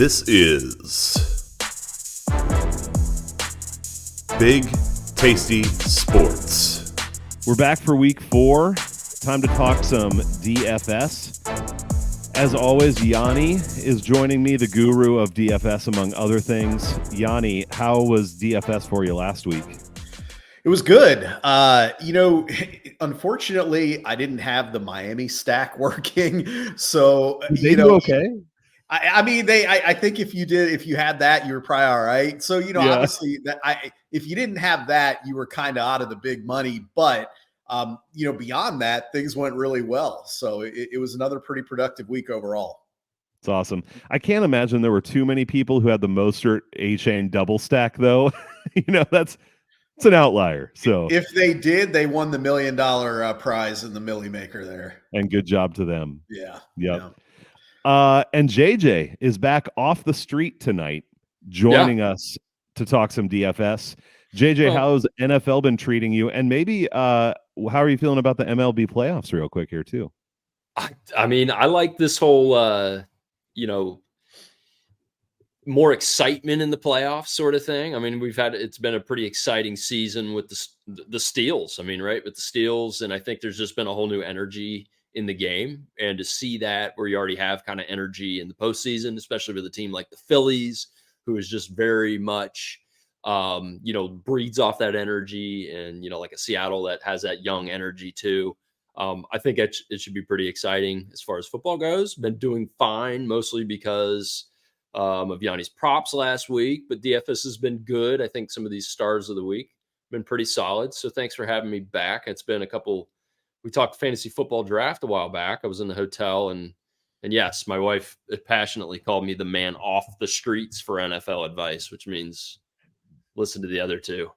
This is Big Tasty Sports. We're back for week 4. Time to talk some DFS. As always, Yanni is joining me, the guru of DFS, among other things. Yanni, how was DFS for you last week? It was good. Unfortunately, I didn't have the Miami stack working. So, okay. I think if you had that, you were probably all right. So, obviously if you didn't have that, you were kind of out of the big money, but beyond that, things went really well. So it was another pretty productive week overall. It's awesome. I can't imagine there were too many people who had the Mostert A-Chain double stack, though. It's an outlier. So if they did, they won the $1 million prize in the Millie Maker there. And good job to them. Yeah. Yep. And JJ is back off the street tonight, joining us to talk some DFS. JJ, how's NFL been treating you? And maybe how are you feeling about the MLB playoffs real quick here too? I mean, I like this whole, more excitement in the playoffs sort of thing. I mean, it's been a pretty exciting season with the Steels. I mean, right, with the Steels. And I think there's just been a whole new energy in the game. And to see that where you already have kind of energy in the postseason, especially with a team like the Phillies, who is just very much, breeds off that energy, and, like a Seattle that has that young energy too. I think it should be pretty exciting as far as football goes. Been doing fine, mostly because of Yanni's props last week, but DFS has been good. I think some of these stars of the week have been pretty solid. So thanks for having me back. It's been we talked fantasy football draft a while back. I was in the hotel and yes, my wife passionately called me the man off the streets for NFL advice, which means listen to the other two.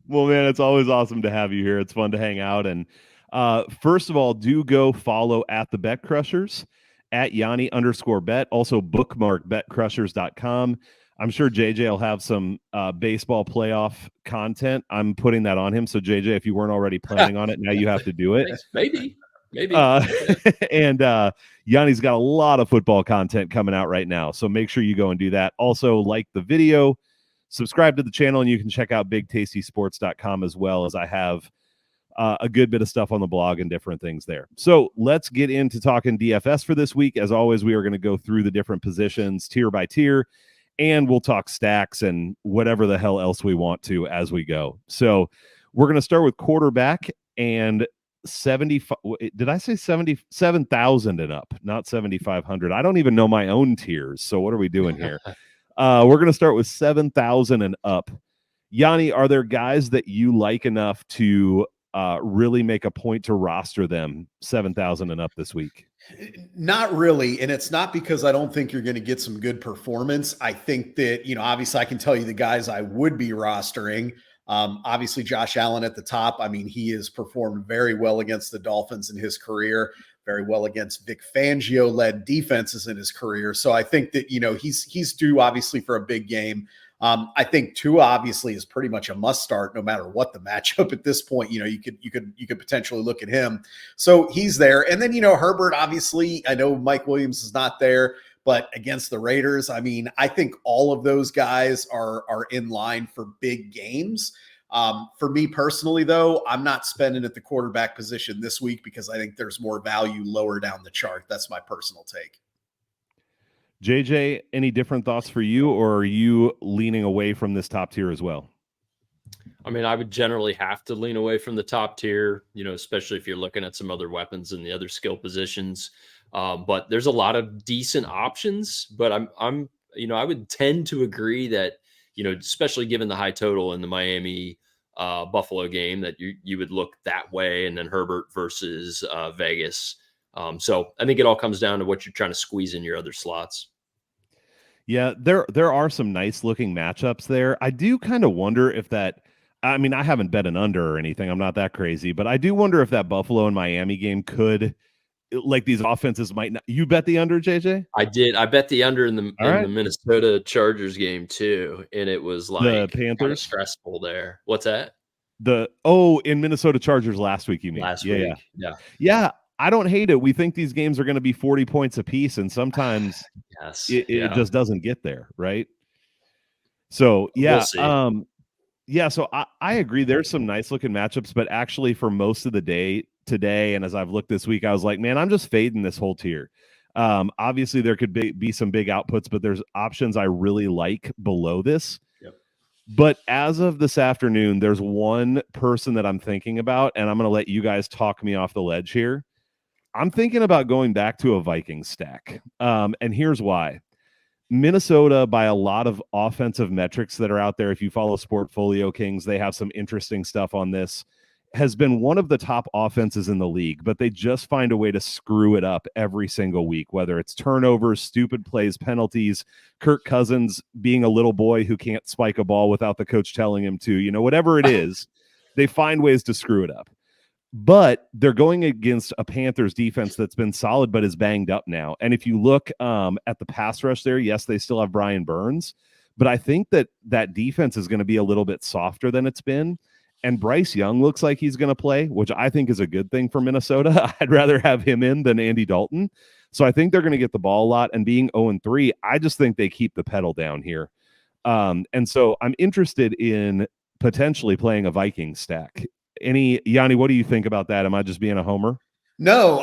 Well, man, it's always awesome to have you here. It's fun to hang out. And first of all, do go follow at the Bet Crushers at Yanni_bet. Also bookmark betcrushers.com. I'm sure JJ will have some baseball playoff content. I'm putting that on him. So JJ, if you weren't already planning on it, now you have to do it. Maybe. And Yanni's got a lot of football content coming out right now. So make sure you go and do that. Also, like the video, subscribe to the channel, and you can check out bigtastysports.com as well, as I have a good bit of stuff on the blog and different things there. So let's get into talking DFS for this week. As always, we are going to go through the different positions tier by tier, and we'll talk stacks and whatever the hell else we want to as we go. So we're going to start with quarterback and 75. Did I say 77,000 and up, not 7,500? I don't even know my own tiers. So what are we doing here? We're going to start with 7,000 and up. Yanni, are there guys that you like enough to really make a point to roster them 7,000 and up this week? Not really. And it's not because I don't think you're going to get some good performance. I think that, obviously I can tell you the guys I would be rostering. Obviously Josh Allen at the top. I mean, he has performed very well against the Dolphins in his career, very well against Vic Fangio led defenses in his career. So I think that, he's due obviously for a big game. I think Tua obviously is pretty much a must start no matter what the matchup at this point. You could potentially look at him. So he's there. And then, Herbert, obviously, I know Mike Williams is not there, but against the Raiders, I mean, I think all of those guys are in line for big games. For me personally, though, I'm not spending at the quarterback position this week because I think there's more value lower down the chart. That's my personal take. JJ, any different thoughts for you, or are you leaning away from this top tier as well? I mean, I would generally have to lean away from the top tier, especially if you're looking at some other weapons and the other skill positions. But there's a lot of decent options, but I would tend to agree that, especially given the high total in the Miami Buffalo game, that you would look that way, and then Herbert versus Vegas. So I think it all comes down to what you're trying to squeeze in your other slots. Yeah, there are some nice looking matchups there. I do kind of wonder if that, I mean, I haven't bet an under or anything. I'm not that crazy, but I do wonder if that Buffalo and Miami game could, like, these offenses might not. You bet the under, JJ? I did. I bet the under in the Minnesota Chargers game too, and it was like the Panthers kind of stressful there. What's that? In Minnesota Chargers last week, you mean? Last week. Yeah. I don't hate it. We think these games are going to be 40 points apiece, and sometimes Yes. it just doesn't get there, right? So We'll see. Yeah, so I agree. There's some nice looking matchups, but actually for most of the day today, and as I've looked this week, I was like, man, I'm just fading this whole tier. Obviously there could be some big outputs, but there's options I really like below this. Yep. But as of this afternoon, there's one person that I'm thinking about, and I'm going to let you guys talk me off the ledge here. I'm thinking about going back to a Vikings stack. And here's why. Minnesota, by a lot of offensive metrics that are out there, if you follow Sportfolio Kings, they have some interesting stuff on this, has been one of the top offenses in the league, but they just find a way to screw it up every single week, whether it's turnovers, stupid plays, penalties, Kirk Cousins being a little boy who can't spike a ball without the coach telling him to, whatever it is, they find ways to screw it up. But they're going against a Panthers defense that's been solid but is banged up now. And if you look at the pass rush there, yes, they still have Brian Burns, but I think that defense is going to be a little bit softer than it's been. And Bryce Young looks like he's going to play, which I think is a good thing for Minnesota. I'd rather have him in than Andy Dalton. So I think they're going to get the ball a lot. And being 0-3, I just think they keep the pedal down here. And so I'm interested in potentially playing a Vikings stack. Yanni, what do you think about that? Am I just being a homer? No,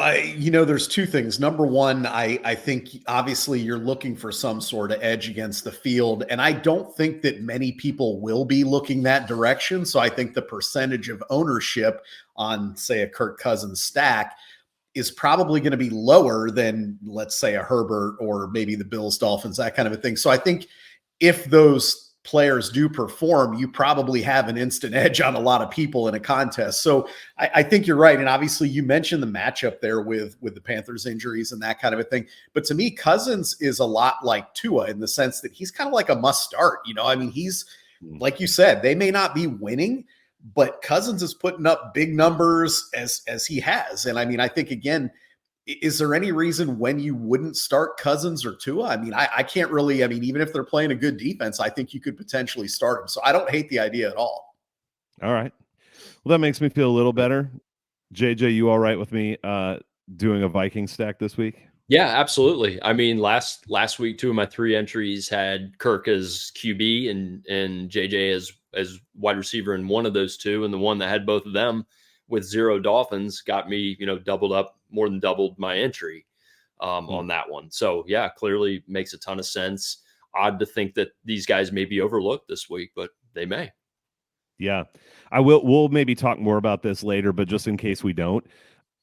there's two things. Number one, I think obviously you're looking for some sort of edge against the field. And I don't think that many people will be looking that direction. So I think the percentage of ownership on, say, a Kirk Cousins stack is probably going to be lower than, let's say, a Herbert or maybe the Bills, Dolphins, that kind of a thing. So I think if those players do perform, you probably have an instant edge on a lot of people in a contest. So I think you're right. And obviously you mentioned the matchup there with the Panthers injuries and that kind of a thing. But to me, Cousins is a lot like Tua in the sense that he's kind of like a must start. He's, like you said, they may not be winning, but Cousins is putting up big numbers as he has. And I think, again, is there any reason when you wouldn't start Cousins or Tua? I can't really, even if they're playing a good defense, I think you could potentially start them. So I don't hate the idea at all. All right. Well, that makes me feel a little better. JJ, you all right with me doing a Viking stack this week? Yeah, absolutely. Last week, 2 of my 3 entries had Kirk as QB and JJ as wide receiver in one of those 2. And the one that had both of them with 0 Dolphins got me, more than doubled my entry on that one. So yeah, clearly makes a ton of sense. Odd to think that these guys may be overlooked this week, but they may. Yeah, we'll maybe talk more about this later, but just in case we don't,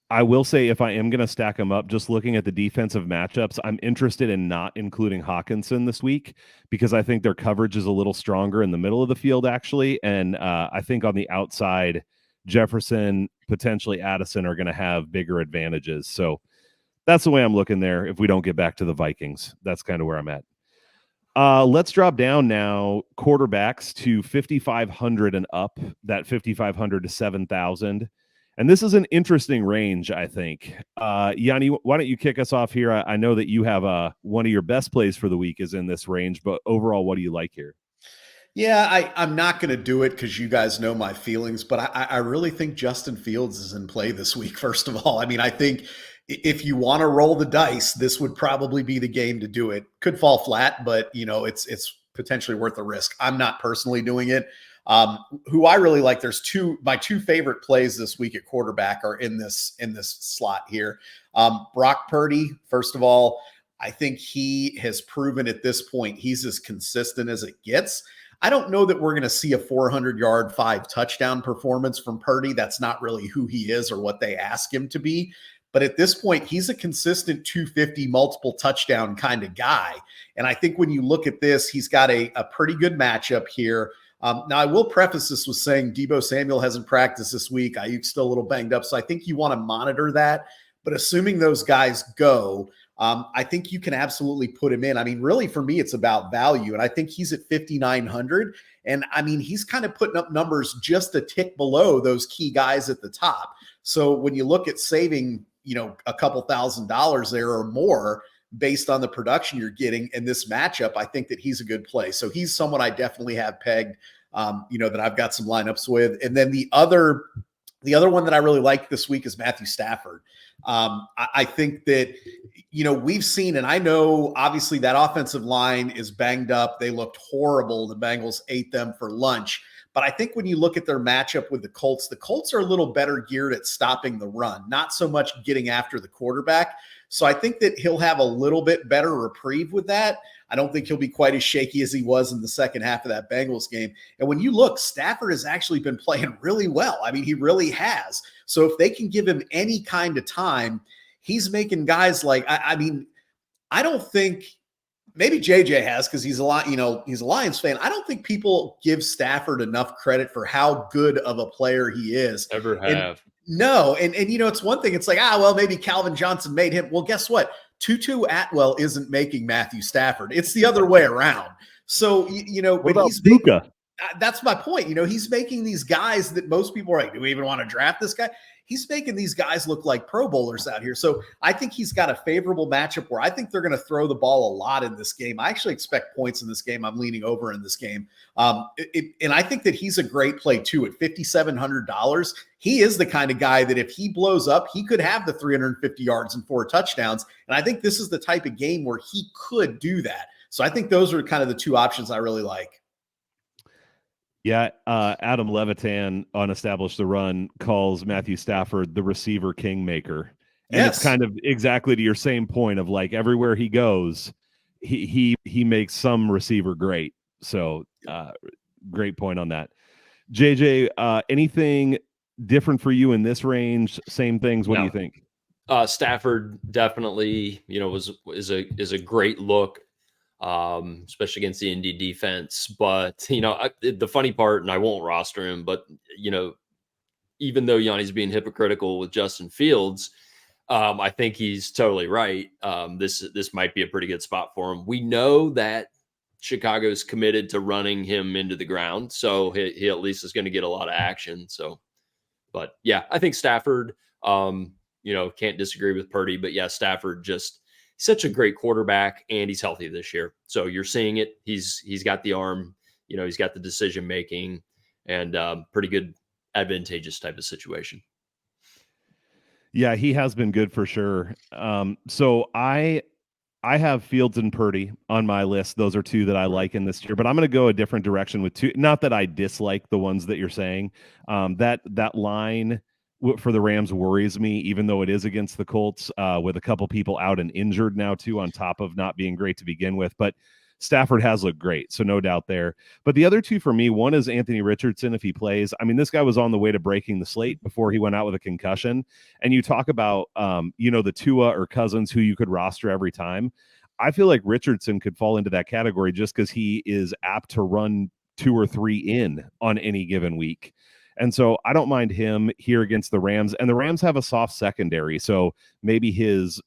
I will say if I am going to stack them up, just looking at the defensive matchups, I'm interested in not including Hawkinson this week because I think their coverage is a little stronger in the middle of the field, actually. And I think on the outside, Jefferson, potentially Addison are going to have bigger advantages. So that's the way I'm looking there. If we don't get back to the Vikings, that's kind of where I'm at. Let's drop down now quarterbacks to 5,500 and up, that 5,500 to 7,000. And this is an interesting range, I think. Yanni, why don't you kick us off here? I know that you have one of your best plays for the week is in this range, but overall, what do you like here? Yeah, I'm not going to do it because you guys know my feelings, but I really think Justin Fields is in play this week, first of all. I think if you want to roll the dice, this would probably be the game to do it. Could fall flat, but, it's potentially worth the risk. I'm not personally doing it. Who I really like, my 2 favorite plays this week at quarterback are in this slot here. Brock Purdy, first of all, I think he has proven at this point he's as consistent as it gets. I don't know that we're going to see a 400-yard, 5-touchdown performance from Purdy. That's not really who he is or what they ask him to be. But at this point, he's a consistent 250 multiple touchdown kind of guy. And I think when you look at this, he's got a pretty good matchup here. Now, I will preface this with saying Deebo Samuel hasn't practiced this week. Ayuk's still a little banged up, so I think you want to monitor that. But assuming those guys go, I think you can absolutely put him in. Really, for me, it's about value. And I think he's at 5,900. And he's kind of putting up numbers just a tick below those key guys at the top. So when you look at saving, a couple $1,000s there or more based on the production you're getting in this matchup, I think that he's a good play. So he's someone I definitely have pegged, that I've got some lineups with. And then the other The other one that I really like this week is Matthew Stafford. I think that, we've seen, and I know obviously that offensive line is banged up. They looked horrible. The Bengals ate them for lunch. But I think when you look at their matchup with the Colts are a little better geared at stopping the run, not so much getting after the quarterback. So I think that he'll have a little bit better reprieve with that. I don't think he'll be quite as shaky as he was in the second half of that Bengals game. And when you look, Stafford has actually been playing really well. I mean, he really has. So if they can give him any kind of time, he's making guys like, I don't think maybe JJ has, because he's he's a Lions fan. I don't think people give Stafford enough credit for how good of a player he is. Ever have. No. And it's one thing. It's like, well, maybe Calvin Johnson made him. Well, guess what? Tutu Atwell isn't making Matthew Stafford. It's the other way around. So, What but about he's Buka? that's my point. He's making these guys that most people are like, do we even want to draft this guy? He's making these guys look like Pro Bowlers out here. So I think he's got a favorable matchup where I think they're going to throw the ball a lot in this game. I actually expect points in this game. I'm leaning over in this game. And I think that he's a great play too at $5,700. He is the kind of guy that if he blows up, he could have the 350 yards and 4 touchdowns. And I think this is the type of game where he could do that. So I think those are kind of the two options I really like. Yeah, Adam Levitan on Establish the Run calls Matthew Stafford the receiver kingmaker. And It's kind of exactly to your same point of like everywhere he goes, he makes some receiver great. So great point on that. JJ, anything different for you in this range? Same things. What do you think? Stafford definitely, is a great look. Especially against the Indy defense. But, the funny part, and I won't roster him, but, even though Yanni's being hypocritical with Justin Fields, I think he's totally right. This might be a pretty good spot for him. We know that Chicago's committed to running him into the ground, so he at least is going to get a lot of action. So, but yeah, I think Stafford, can't disagree with Purdy, but yeah, Stafford just such a great quarterback, and he's healthy this year. So you're seeing it. He's got the arm, he's got the decision making, and pretty good, advantageous type of situation. Yeah, he has been good for sure. So I have Fields and Purdy on my list. Those are two that I like in this year, but I'm going to go a different direction with two. Not that I dislike the ones that you're saying. That line for the Rams worries me, even though it is against the Colts, with a couple people out and injured now too, on top of not being great to begin with. But Stafford has looked great, so no doubt there. But the other two for me, one is Anthony Richardson if he plays. I mean, this guy was on the way to breaking the slate before he went out with a concussion. And you talk about, the Tua or Cousins who you could roster every time. I feel like Richardson could fall into that category just because he is apt to run 2 or 3 in on any given week. And so I don't mind him here against the Rams. And the Rams have a soft secondary, so maybe his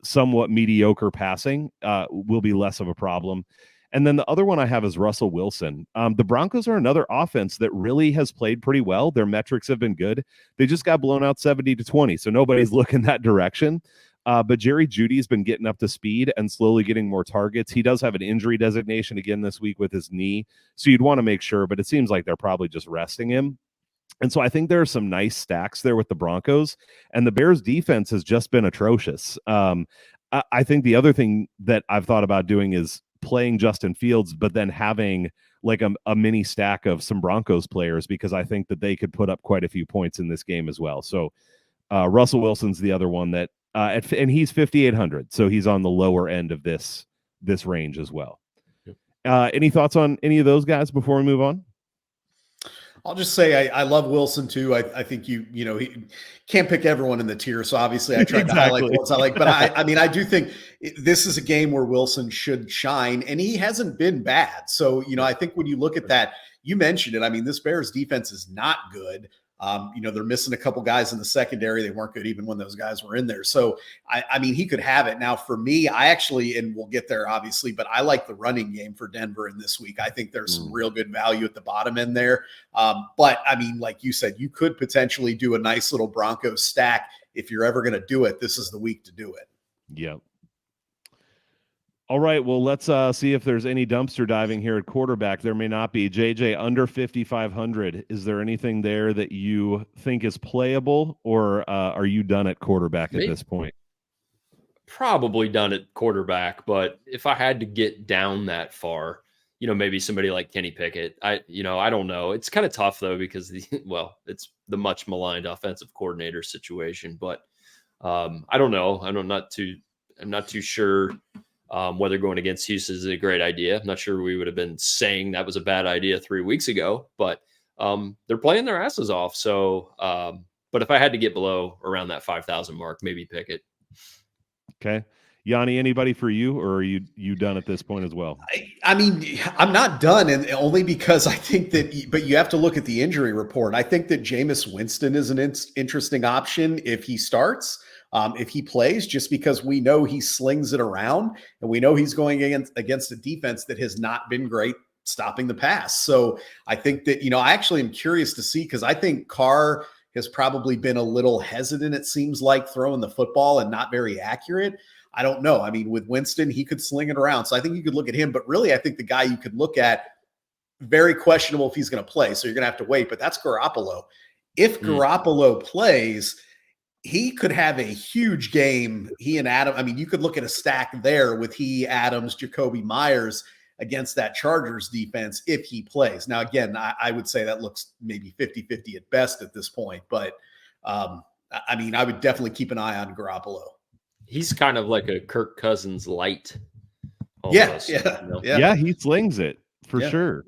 somewhat mediocre passing will be less of a problem. And then the other one I have is Russell Wilson. The Broncos are another offense that really has played pretty well. Their metrics have been good. They just got blown out 70-20, so nobody's looking that direction. But Jerry Jeudy's been getting up to speed and slowly getting more targets. He does have an injury designation again this week with his knee, so you'd want to make sure, but it seems like they're probably just resting him. And so I think there are some nice stacks there with the Broncos, and the Bears defense has just been atrocious. I think the other thing that I've thought about doing is playing Justin Fields, but then having like a mini stack of some Broncos players, because I think that they could put up quite a few points in this game as well. So Russell Wilson's the other one that, and he's 5,800, so he's on the lower end of this range as well. Any thoughts on any of those guys before we move on? I'll just say I love Wilson too. I think he can't pick everyone in the tier, so obviously I tried to highlight the ones I like. But I do think this is a game where Wilson should shine, and he hasn't been bad. So I think when you look at that, you mentioned it. I mean, this Bears defense is not good. They're missing a couple guys in the secondary. They weren't good even when those guys were in there. So, I mean, he could have it. Now, for me, I actually, and we'll get there, obviously, but I like the running game for Denver in this week. I think there's some real good value at the bottom end there. But, I mean, like you said, you could potentially do a nice little Broncos stack. If you're ever going to do it, this is the week to do it. Yep. All right, well, let's see if there's any dumpster diving here at quarterback. There may not be. JJ, under 5,500. Is there anything there that you think is playable, or are you done at quarterback at this point? Probably done at quarterback, but if I had to get down that far, maybe somebody like Kenny Pickett. I don't know. It's kind of tough though because it's the much maligned offensive coordinator situation. But I don't know. I'm not too sure whether going against Houston is a great idea. I'm not sure we would have been saying that was a bad idea 3 weeks ago, but they're playing their asses off. So, but if I had to get below around that 5,000 mark, maybe Pickett. Okay. Yanni, anybody for you, or are you done at this point as well? I mean, I'm not done, and only because I think that, but you have to look at the injury report. I think that Jameis Winston is an interesting option if he starts, if he plays, just because we know he slings it around, and we know he's going against a defense that has not been great stopping the pass. So I think that, I actually am curious to see, because I think Carr has probably been a little hesitant, it seems like, throwing the football and not very accurate. I don't know. I mean, with Winston, he could sling it around. So I think you could look at him, but really I think the guy you could look at, very questionable if he's going to play. So you're going to have to wait, but that's Garoppolo. If Garoppolo plays, he could have a huge game. He and Adam, I mean, you could look at a stack there with he, Adams, Jacoby Myers against that Chargers defense if he plays. Now, again, I would say that looks maybe 50-50 at best at this point, but I mean, I would definitely keep an eye on Garoppolo. He's kind of like a Kirk Cousins light. Almost, yeah, he slings it for sure.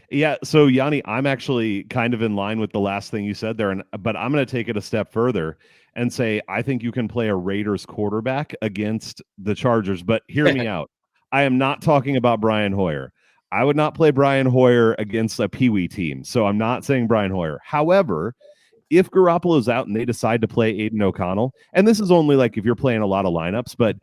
Yeah, so Yanni, I'm actually kind of in line with the last thing you said there, but I'm going to take it a step further and say I think you can play a Raiders quarterback against the Chargers, but hear me out. I am not talking about Brian Hoyer. I would not play Brian Hoyer against a Pee-wee team, so I'm not saying Brian Hoyer. However, if Garoppolo's out and they decide to play Aiden O'Connell, and this is only like if you're playing a lot of lineups, but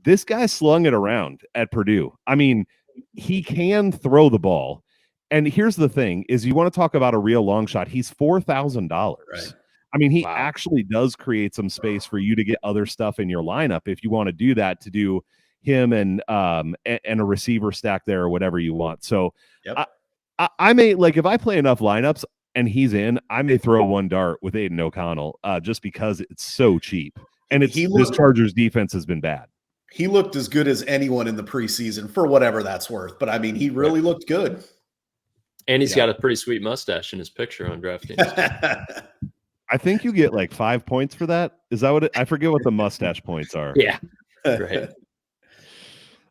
this guy slung it around at Purdue. I mean, he can throw the ball. And here's the thing is you want to talk about a real long shot. He's $4,000. Right. I mean, he actually does create some space for you to get other stuff in your lineup if you want to do that, to do him and a receiver stack there or whatever you want. So I may, like, if I play enough lineups and he's in, I may throw one dart with Aiden O'Connell just because it's so cheap. And this Chargers defense has been bad. He looked as good as anyone in the preseason for whatever that's worth. But I mean, he really looked good. And he's got a pretty sweet mustache in his picture on DraftKings. I think you get like 5 points for that. Is that what I forget what the mustache points are? Yeah. Right.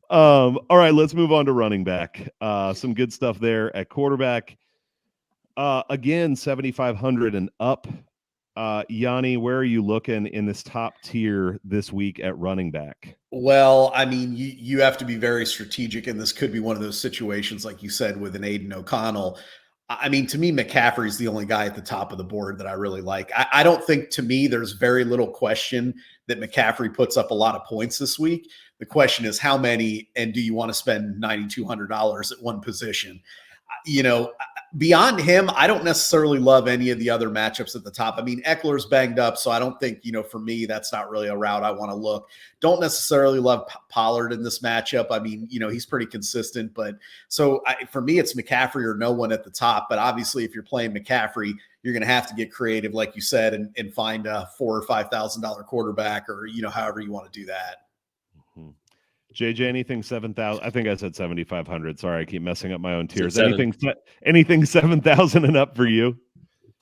All right, let's move on to running back. Some good stuff there at quarterback. Again, 7,500 and up. Yanni, where are you looking in this top tier this week at running back? Well, I mean, you have to be very strategic, and this could be one of those situations, like you said, with an Aiden O'Connell. I mean, to me, McCaffrey's the only guy at the top of the board that I really like. I don't think, to me, there's very little question that McCaffrey puts up a lot of points this week. The question is how many, and do you want to spend $9,200 at one position? Beyond him, I don't necessarily love any of the other matchups at the top. I mean, Eckler's banged up, so I don't think, for me, that's not really a route I want to look. Don't necessarily love Pollard in this matchup. I mean, he's pretty consistent, but for me, it's McCaffrey or no one at the top. But obviously, if you're playing McCaffrey, you're going to have to get creative, like you said, and find a $4,000 or $5,000 quarterback, or, however you want to do that. JJ, anything 7,000? I think I said 7,500. Sorry, I keep messing up my own tiers. Anything 7,000 and up for you?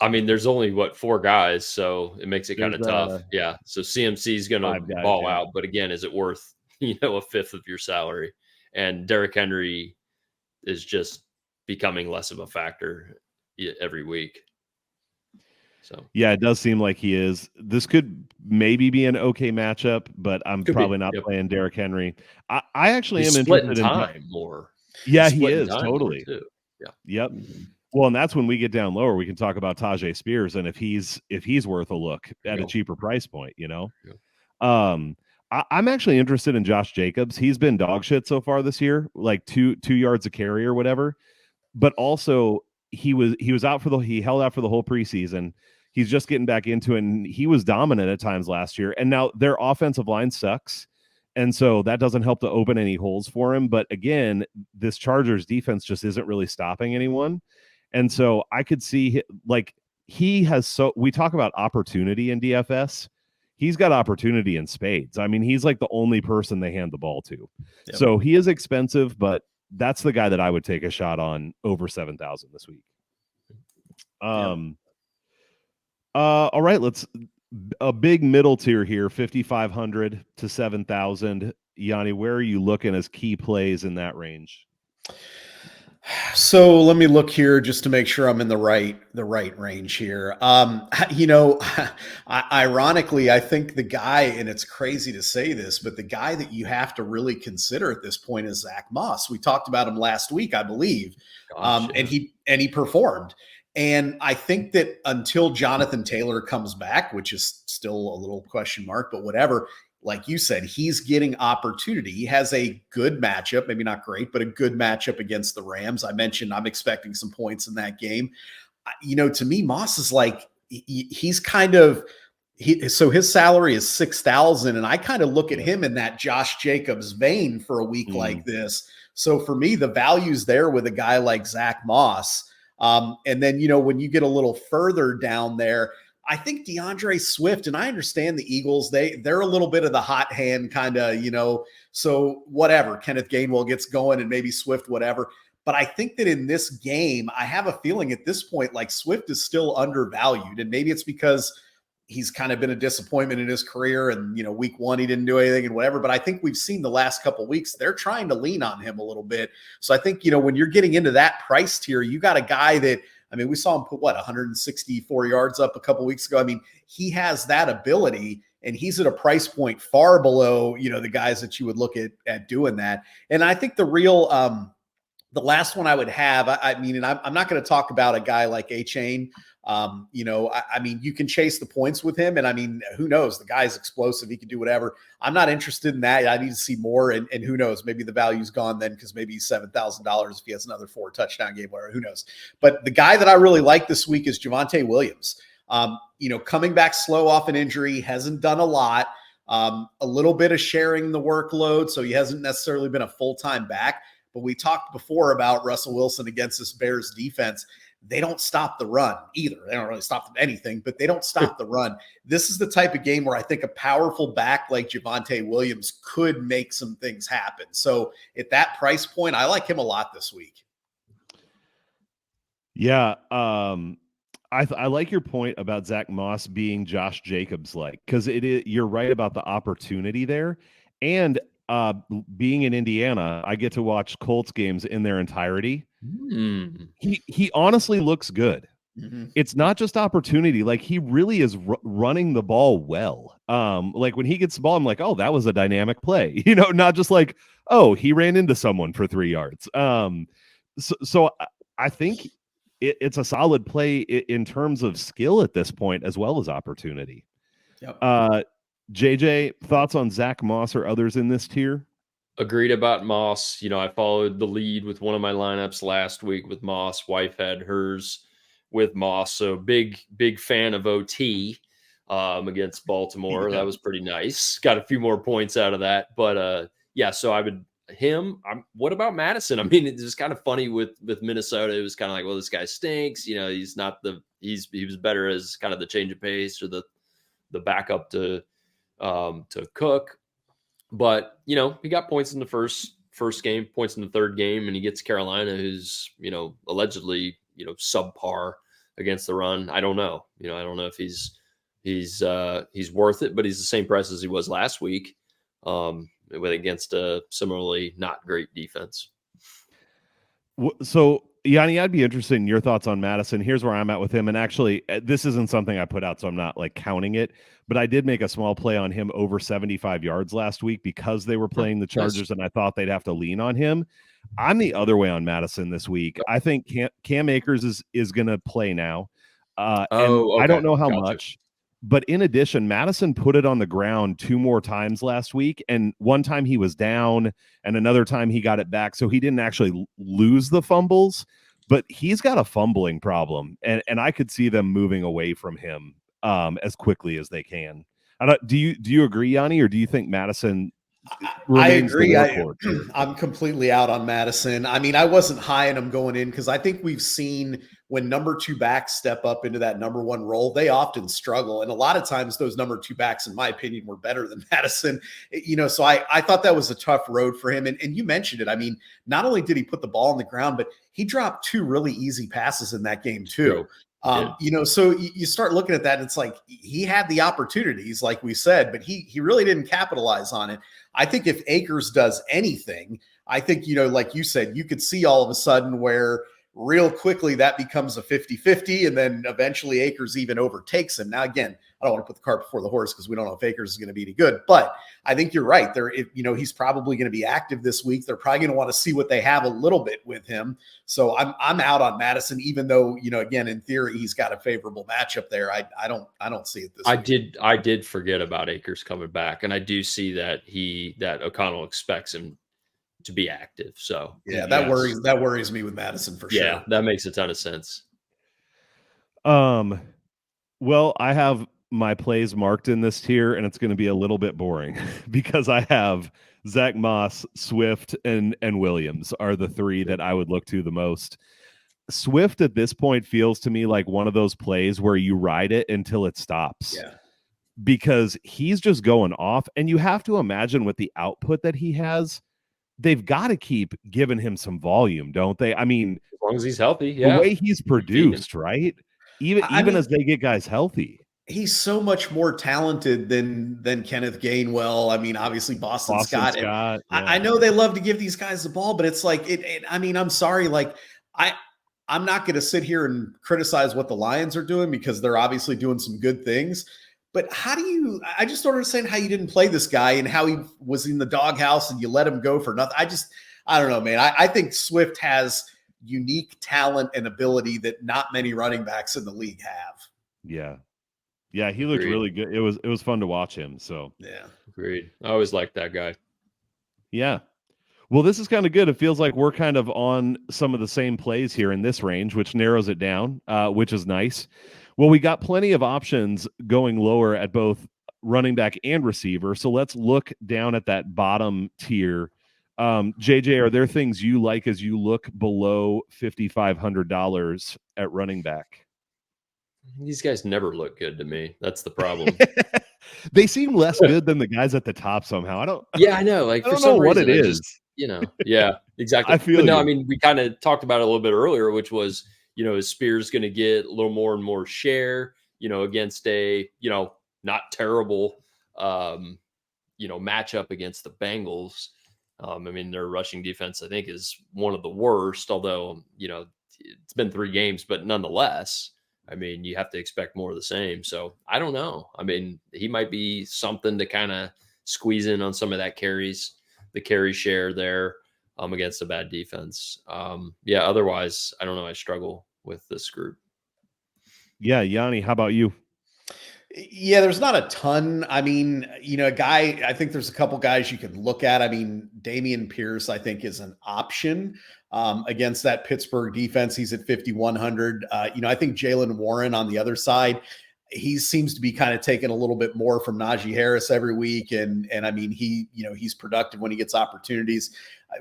I mean, there's only 4 guys, so it makes it kind of tough. Yeah. So CMC is going to ball out, but again, is it worth a fifth of your salary? And Derrick Henry is just becoming less of a factor every week. So yeah, it does seem like he is. This could maybe be an okay matchup, but I'm probably not playing Derrick Henry. I actually am interested in time more. Yeah, he is totally. Yeah. Yep. Well, and that's when we get down lower, we can talk about Tajay Spears and if he's worth a look at a cheaper price point, Yeah. I'm actually interested in Josh Jacobs. He's been dog shit so far this year, like 2 yards a carry or whatever. But also he held out for the whole preseason. He's just getting back into it, and he was dominant at times last year. And now their offensive line sucks. And so that doesn't help to open any holes for him. But again, this Chargers defense just isn't really stopping anyone. And so I could see, like, he has, so we talk about opportunity in DFS. He's got opportunity in spades. I mean, he's like the only person they hand the ball to. Yep. So he is expensive, but that's the guy that I would take a shot on over 7,000 this week. All right, let's a big middle tier here, 5,500 to 7,000. Yanni, where are you looking as key plays in that range? So let me look here just to make sure I'm in the right range here. Ironically, I think the guy, and it's crazy to say this, but the guy that you have to really consider at this point is Zach Moss. We talked about him last week, I believe, and he performed. And I think that until Jonathan Taylor comes back, which is still a little question mark, but whatever, like you said, he's getting opportunity. He has a good matchup, maybe not great, but a good matchup against the Rams. I mentioned I'm expecting some points in that game. To me, Moss is like, he's kind of, so his salary is 6,000, and I kind of look at him in that Josh Jacobs vein for a week like this. So for me, the value's there with a guy like Zach Moss. And then, when you get a little further down there, I think DeAndre Swift, and I understand the Eagles, they're a little bit of the hot hand kind of, so whatever, Kenneth Gainwell gets going and maybe Swift, whatever. But I think that in this game, I have a feeling at this point, like Swift is still undervalued. And maybe it's because he's kind of been a disappointment in his career, and week one he didn't do anything and whatever. But I think we've seen the last couple of weeks they're trying to lean on him a little bit. So I think when you're getting into that price tier, you got a guy that, I mean, we saw him put 164 yards up a couple of weeks ago. I mean, he has that ability, and he's at a price point far below the guys that you would look at doing that. And I think the real the last one I would have, I mean, and I'm not going to talk about a guy like A-Chain. I mean, you can chase the points with him, and I mean, who knows? The guy's explosive. He can do whatever. I'm not interested in that. I need to see more, and who knows? Maybe the value's gone then, because maybe he's $7,000 if he has another 4 touchdown game, whatever. Who knows? But the guy that I really like this week is Javonte Williams. Coming back slow off an injury, hasn't done a lot. A little bit of sharing the workload, so he hasn't necessarily been a full-time back. But we talked before about Russell Wilson against this Bears defense. They don't stop the run either. They don't really stop anything, but they don't stop the run. This is the type of game where I think a powerful back like Javonte Williams could make some things happen. So at that price point, I like him a lot this week. Yeah. I like your point about Zach Moss being Josh Jacobs like, because you're right about the opportunity there. And being in Indiana, I get to watch Colts games in their entirety. He honestly looks good. It's not just opportunity. Like, he really is running the ball well. Like, when he gets the ball, I'm like, oh, that was a dynamic play. Not just like, oh, he ran into someone for 3 yards. So I think it's a solid play in terms of skill at this point, as well as opportunity. Yep. JJ, thoughts on Zach Moss or others in this tier? Agreed about Moss. I followed the lead with one of my lineups last week with Moss. Wife had hers with Moss. So big fan of OT against Baltimore. Yeah. That was pretty nice. Got a few more points out of that. But so I would what about Madison? I mean, it's just kind of funny with Minnesota. It was kind of like, well, this guy stinks. He's not he was better as kind of the change of pace or the backup to Cook. But, he got points in the first game, points in the third game, and he gets Carolina, who's, allegedly, subpar against the run. I don't know. I don't know if he's worth it, but he's the same price as he was last week against a similarly not great defense. So, Yanni, I'd be interested in your thoughts on Madison. Here's where I'm at with him. And actually, this isn't something I put out, so I'm not like counting it. But I did make a small play on him over 75 yards last week because they were playing the Chargers, and I thought they'd have to lean on him. I'm the other way on Madison this week. I think Cam Akers is going to play now. Okay. I don't know how much. But in addition, Madison put it on the ground 2 more times last week. And one time he was down and another time he got it back. So he didn't actually lose the fumbles, but he's got a fumbling problem. And I could see them moving away from him as quickly as they can. Do you agree, Yanni, or do you think Madison I remains the agree. workhorse. I'm completely out on Madison. I mean, I wasn't high on him going in because I think we've seen when number two backs step up into that number one role, they often struggle. And a lot of times those number two backs, in my opinion, were better than Madison. So I thought that was a tough road for him. And you mentioned it. I mean, not only did he put the ball on the ground, but he dropped 2 really easy passes in that game too. So you start looking at that and it's like he had the opportunities, like we said, but he really didn't capitalize on it. I think if Akers does anything, I think, like you said, you could see all of a sudden where real quickly that becomes a 50-50 and then eventually Akers even overtakes him. Now, again, I don't want to put the cart before the horse because we don't know if Akers is going to be any good, but I think you're right there. He's probably going to be active this week. They're probably going to want to see what they have a little bit with him. So I'm out on Madison, even though, again, in theory, he's got a favorable matchup there. I don't see it this week. I did forget about Akers coming back. And I do see that O'Connell expects him to be active. So that worries me with Madison for sure. Yeah, that makes a ton of sense. Well, I have my plays marked in this tier, and it's going to be a little bit boring because I have Zach Moss, Swift, and Williams are the 3 that I would look to the most. Swift at this point feels to me like one of those plays where you ride it until it stops. Yeah. Because he's just going off, and you have to imagine with the output that he has, they've got to keep giving him some volume, don't they? I mean, as long as he's healthy, the way he's produced, right? Even as they get guys healthy. He's so much more talented than Kenneth Gainwell. I mean, obviously Boston Scott. Yeah. I know they love to give these guys the ball, but it's like I mean, I'm sorry, like I'm not going to sit here and criticize what the Lions are doing because they're obviously doing some good things. But I just don't understand how you didn't play this guy and how he was in the doghouse and you let him go for nothing. I don't know, man. I think Swift has unique talent and ability that not many running backs in the league have. Yeah. Yeah, he looked really good. It was fun to watch him. So yeah, agreed. I always liked that guy. Yeah. Well, this is kind of good. It feels like we're kind of on some of the same plays here in this range, which narrows it down, which is nice. Well, we got plenty of options going lower at both running back and receiver. So let's look down at that bottom tier. JJ, are there things you like as you look below $5,500 at running back? These guys never look good to me. That's the problem. They seem less good than the guys at the top somehow. Yeah, I know. Like, I don't know what it is. Yeah, exactly. I feel I mean, we kind of talked about it a little bit earlier, which was, is Spears going to get a little more and more share, against a, not terrible, matchup against the Bengals. I mean, their rushing defense, I think, is one of the worst, although, it's been 3 games, but nonetheless, I mean, you have to expect more of the same. So I don't know. I mean, he might be something to kind of squeeze in on some of that the carry share there against a bad defense. Otherwise, I don't know. I struggle with this group. Yeah. Yanni, how about you? Yeah, there's not a ton. I mean, I think there's a couple guys you could look at. I mean, Dameon Pierce, I think, is an option against that Pittsburgh defense. He's at 5,100. I think Jaylen Warren on the other side, he seems to be kind of taking a little bit more from Najee Harris every week. And I mean, he's productive when he gets opportunities.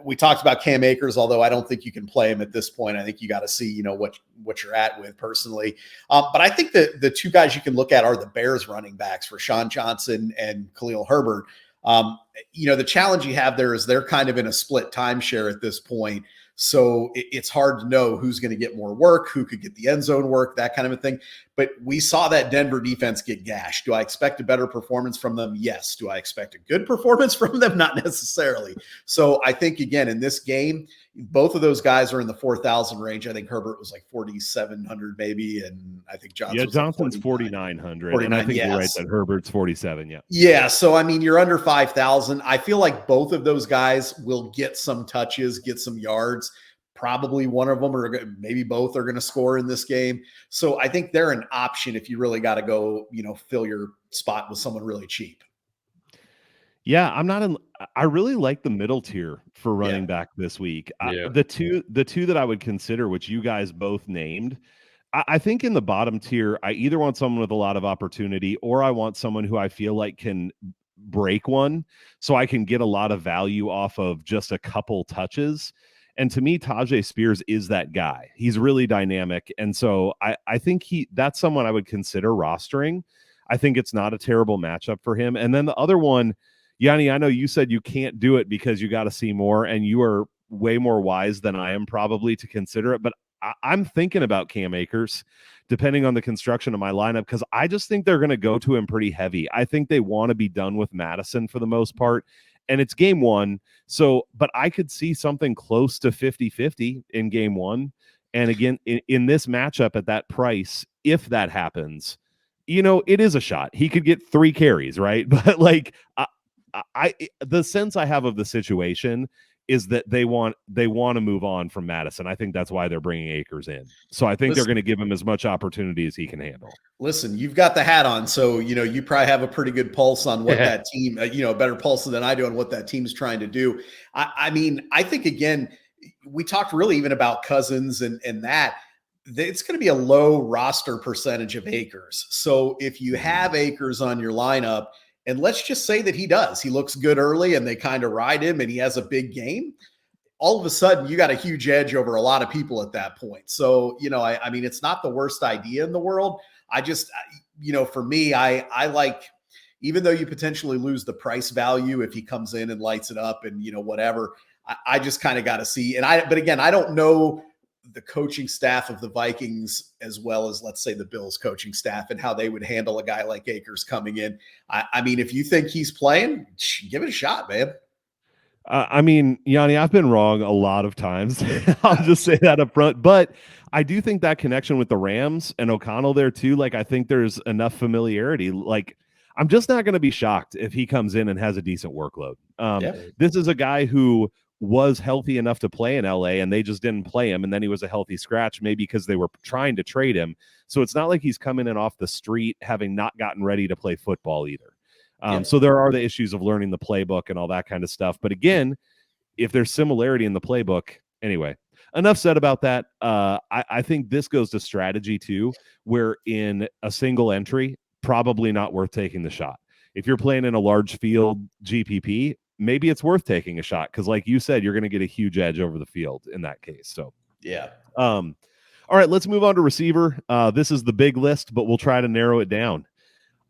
We talked about Cam Akers, although I don't think you can play him at this point. I think you got to see, what you're at with personally. But I think that the 2 guys you can look at are the Bears running backs, Rashawn Johnson and Khalil Herbert. The challenge you have there is they're kind of in a split timeshare at this point. So it's hard to know who's going to get more work, who could get the end zone work, that kind of a thing. But we saw that Denver defense get gashed. Do I expect a better performance from them? Yes. Do I expect a good performance from them? Not necessarily. So I think, again, in this game, both of those guys are in the 4,000 range. I think Herbert was like 4,700 maybe, and I think Johnson's like 4,900. And I think you're right that Herbert's 47. Yeah. Yeah. So, I mean, you're under 5,000. I feel like both of those guys will get some touches, get some yards. Probably one of them or maybe both are going to score in this game. So I think they're an option if you really got to go, fill your spot with someone really cheap. Yeah, I really like the middle tier for running back this week. The two that I would consider, which you guys both named, I think in the bottom tier, I either want someone with a lot of opportunity or I want someone who I feel like can break one, so I can get a lot of value off of just a couple touches. And to me, Tajay Spears is that guy. He's really dynamic. And so I think that's someone I would consider rostering. I think it's not a terrible matchup for him. And then the other one, Yanni, I know you said you can't do it because you got to see more, and you are way more wise than I am probably to consider it. But I'm thinking about Cam Akers, depending on the construction of my lineup, because I just think they're going to go to him pretty heavy. I think they want to be done with Madison for the most part. And it's game one. So, but I could see something close to 50-50 in game one. And again, in this matchup at that price, if that happens, it is a shot. He could get 3 carries, right? But like, the sense I have of the situation is that they want to move on from Madison. I think that's why they're bringing Akers in. So I think they're going to give him as much opportunity as he can handle. Listen, you've got the hat on, so you probably have a pretty good pulse on what that team, a better pulse than I do on what that team's trying to do. I mean, I think again, we talked really even about Cousins and that it's going to be a low roster percentage of Akers. So if you have Akers on your lineup, and let's just say that he looks good early and they kind of ride him and he has a big game, all of a sudden you got a huge edge over a lot of people at that point. So, I mean, it's not the worst idea in the world. I just, for me, I like, even though you potentially lose the price value if he comes in and lights it up and, whatever, I just kind of got to see. But again, I don't know the coaching staff of the Vikings as well as, let's say, the Bills coaching staff and how they would handle a guy like Akers coming in. I mean, if you think he's playing, give it a shot, man. I mean, Yanni, I've been wrong a lot of times. I'll just say that up front. But I do think that connection with the Rams and O'Connell there too, like I think there's enough familiarity. Like I'm just not going to be shocked if he comes in and has a decent workload. This is a guy who was healthy enough to play in LA and they just didn't play him. And then he was a healthy scratch, maybe because they were trying to trade him. So it's not like he's coming in off the street having not gotten ready to play football either. So there are the issues of learning the playbook and all that kind of stuff. But again, if there's similarity in the playbook, anyway, enough said about that. I think this goes to strategy too, where in a single entry, probably not worth taking the shot. If you're playing in a large field GPP, maybe it's worth taking a shot because, like you said, you're going to get a huge edge over the field in that case. So, yeah. All right, let's move on to receiver. This is the big list, but we'll try to narrow it down.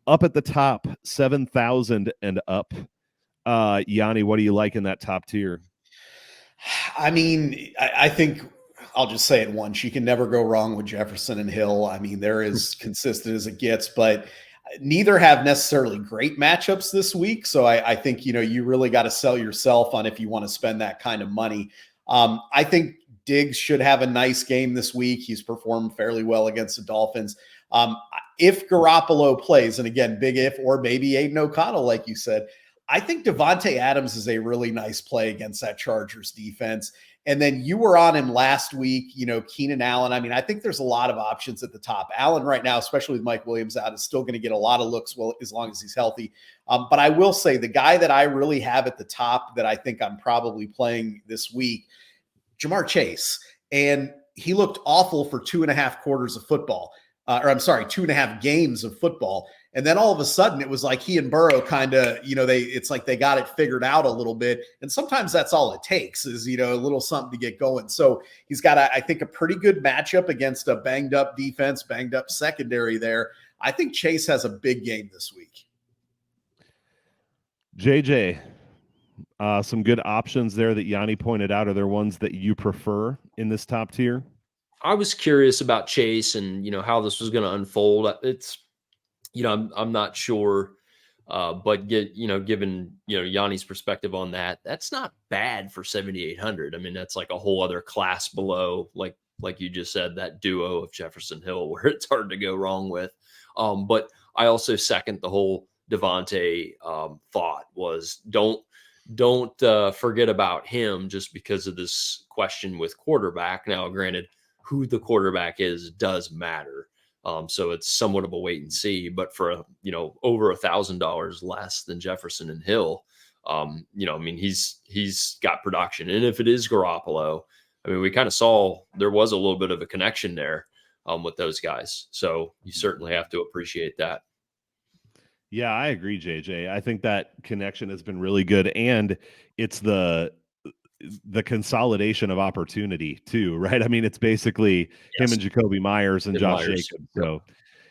Up at the top, 7,000 and up. Yanni, what do you like in that top tier? I mean, I think I'll just say it once. You can never go wrong with Jefferson and Hill. I mean, they're as consistent as it gets, but neither have necessarily great matchups this week. So I think, you really got to sell yourself on if you want to spend that kind of money. I think Diggs should have a nice game this week. He's performed fairly well against the Dolphins. If Garoppolo plays, and again, big if, or maybe Aiden O'Connell, like you said, I think Devontae Adams is a really nice play against that Chargers defense. And then you were on him last week, Keenan Allen. I mean, I think there's a lot of options at the top. Allen right now, especially with Mike Williams out, is still going to get a lot of looks as long as he's healthy. But I will say the guy that I really have at the top that I think I'm probably playing this week, Jamar Chase. And he looked awful for 2.5 quarters of football. 2.5 games of football. And then all of a sudden it was like he and Burrow kind of, it's like they got it figured out a little bit. And sometimes that's all it takes is, a little something to get going. So he's got, I think, a pretty good matchup against a banged up defense, banged up secondary there. I think Chase has a big game this week. JJ, some good options there that Yanni pointed out. Are there ones that you prefer in this top tier? I was curious about Chase and, how this was going to unfold. It's, I'm not sure, but given, Yanni's perspective on that, that's not bad for 7,800. I mean, that's like a whole other class below, like you just said, that duo of Jefferson Hill, where it's hard to go wrong with. But I also second the whole Devontae thought was don't forget about him just because of this question with quarterback. Now, granted, who the quarterback is does matter. So it's somewhat of a wait and see, but for over $1,000 less than Jefferson and Hill, he's got production. And if it is Garoppolo, I mean, we kind of saw there was a little bit of a connection there with those guys. So you certainly have to appreciate that. Yeah, I agree, JJ. I think that connection has been really good, and it's the consolidation of opportunity too, right? I mean, it's basically him Yes. and Jacoby Myers and And Josh Myers. Jacobs. Yep. So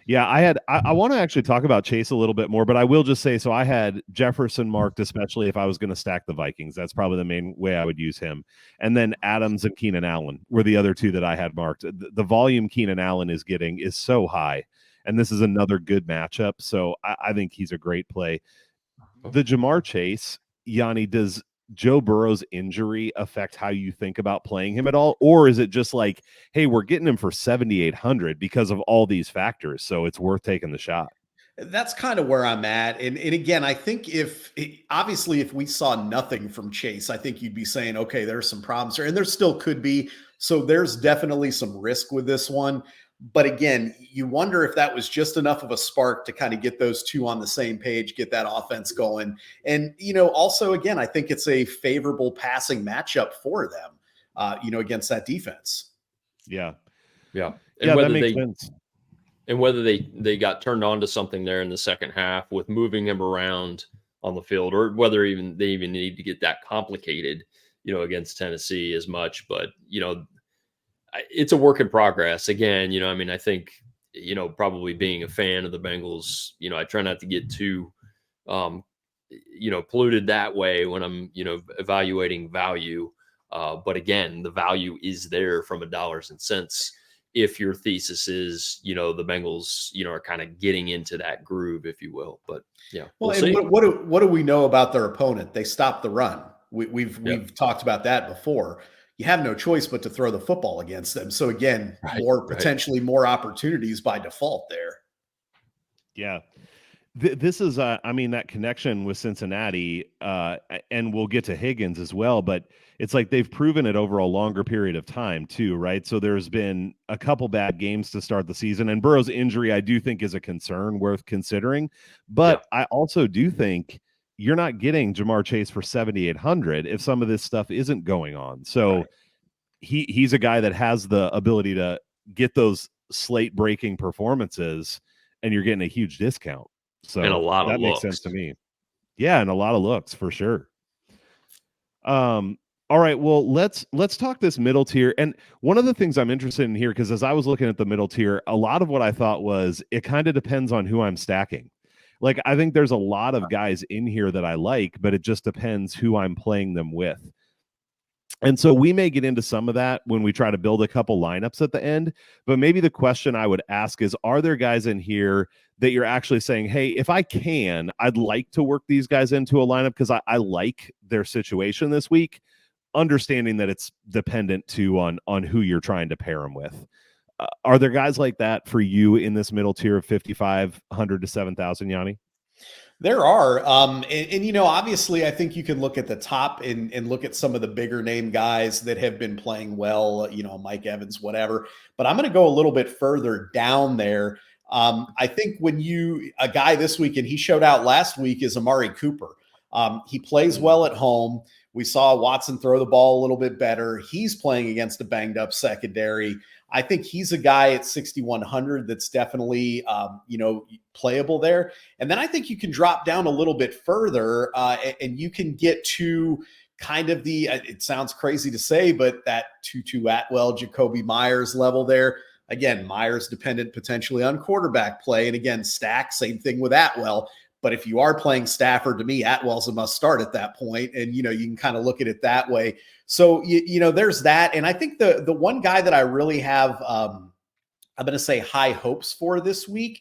yeah, I want to actually talk about Chase a little bit more, but I will just say, so I had Jefferson marked, especially if I was going to stack the Vikings. That's probably the main way I would use him. And then Adams and Keenan Allen were the other two that I had marked. The volume Keenan Allen is getting is so high, and this is another good matchup. So I think he's a great play. The Jamar Chase, Yanni, does Joe Burrow's injury affect how you think about playing him at all? Or is it just like, hey, we're getting him for 7,800 because of all these factors, so it's worth taking the shot? That's kind of where I'm at. And again, I think obviously if we saw nothing from Chase, I think you'd be saying, okay, there's some problems there, and there still could be. So there's definitely some risk with this one. But again, you wonder if that was just enough of a spark to kind of get those two on the same page, get that offense going. And, also, again, I think it's a favorable passing matchup for them, against that defense. Yeah. Yeah. And that makes sense. And whether they got turned on to something there in the second half with moving him around on the field, or whether they even need to get that complicated, against Tennessee as much. But, it's a work in progress. Again, I think, probably being a fan of the Bengals, I try not to get too, polluted that way when I'm, evaluating value. But again, the value is there from a dollars and cents if your thesis is, the Bengals, are kind of getting into that groove, if you will. But yeah, well, and what do we know about their opponent? They stopped the run. We've talked about that before. You have no choice but to throw the football against them. So again, potentially more opportunities by default there. Yeah. This is, that connection with Cincinnati, and we'll get to Higgins as well, but it's like they've proven it over a longer period of time too, right? So there's been a couple bad games to start the season, and Burrow's injury, I do think, is a concern worth considering. But I also do think you're not getting Jamar Chase for 7,800 if some of this stuff isn't going on. So he's a guy that has the ability to get those slate breaking performances, and you're getting a huge discount. So and a lot that of makes sense to me. Yeah, and a lot of looks for sure. All right, well, let's talk this middle tier. And one of the things I'm interested in here, because as I was looking at the middle tier, a lot of what I thought was it kind of depends on who I'm stacking. Like, I think there's a lot of guys in here that I like, but it just depends who I'm playing them with. And so we may get into some of that when we try to build a couple lineups at the end. But maybe the question I would ask is, are there guys in here that you're actually saying, hey, if I can, I'd like to work these guys into a lineup because I like their situation this week, understanding that it's dependent too on who you're trying to pair them with. Are there guys like that for you in this middle tier of 5,500 to 7,000, Yanni? There are. Obviously, I think you can look at the top and look at some of the bigger name guys that have been playing well, Mike Evans, whatever. But I'm going to go a little bit further down there. I think a guy this week, and he showed out last week, is Amari Cooper. He plays well at home. We saw Watson throw the ball a little bit better. He's playing against a banged up secondary. I think he's a guy at 6,100 that's definitely, playable there. And then I think you can drop down a little bit further and you can get to kind of it sounds crazy to say, but that Tutu Atwell, Jacoby Myers level there. Again, Myers dependent potentially on quarterback play. And again, stack, same thing with Atwell. But if you are playing Stafford, to me, Atwell's a must start at that point. And, you can kind of look at it that way. So, there's that. And I think the one guy that I really have, I'm going to say high hopes for this week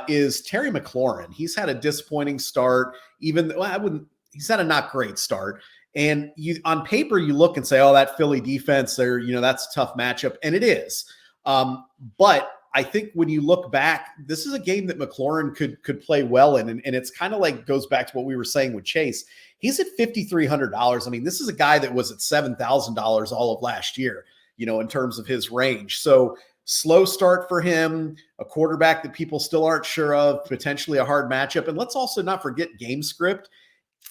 is Terry McLaurin. He's had a disappointing start, he's had a not great start. And on paper, you look and say, oh, that Philly defense there, that's a tough matchup. And it is. But I think when you look back, this is a game that McLaurin could play well in. And it's kind of like goes back to what we were saying with Chase. He's at $5,300. I mean, this is a guy that was at $7,000 all of last year, in terms of his range. So slow start for him, a quarterback that people still aren't sure of, potentially a hard matchup. And let's also not forget game script.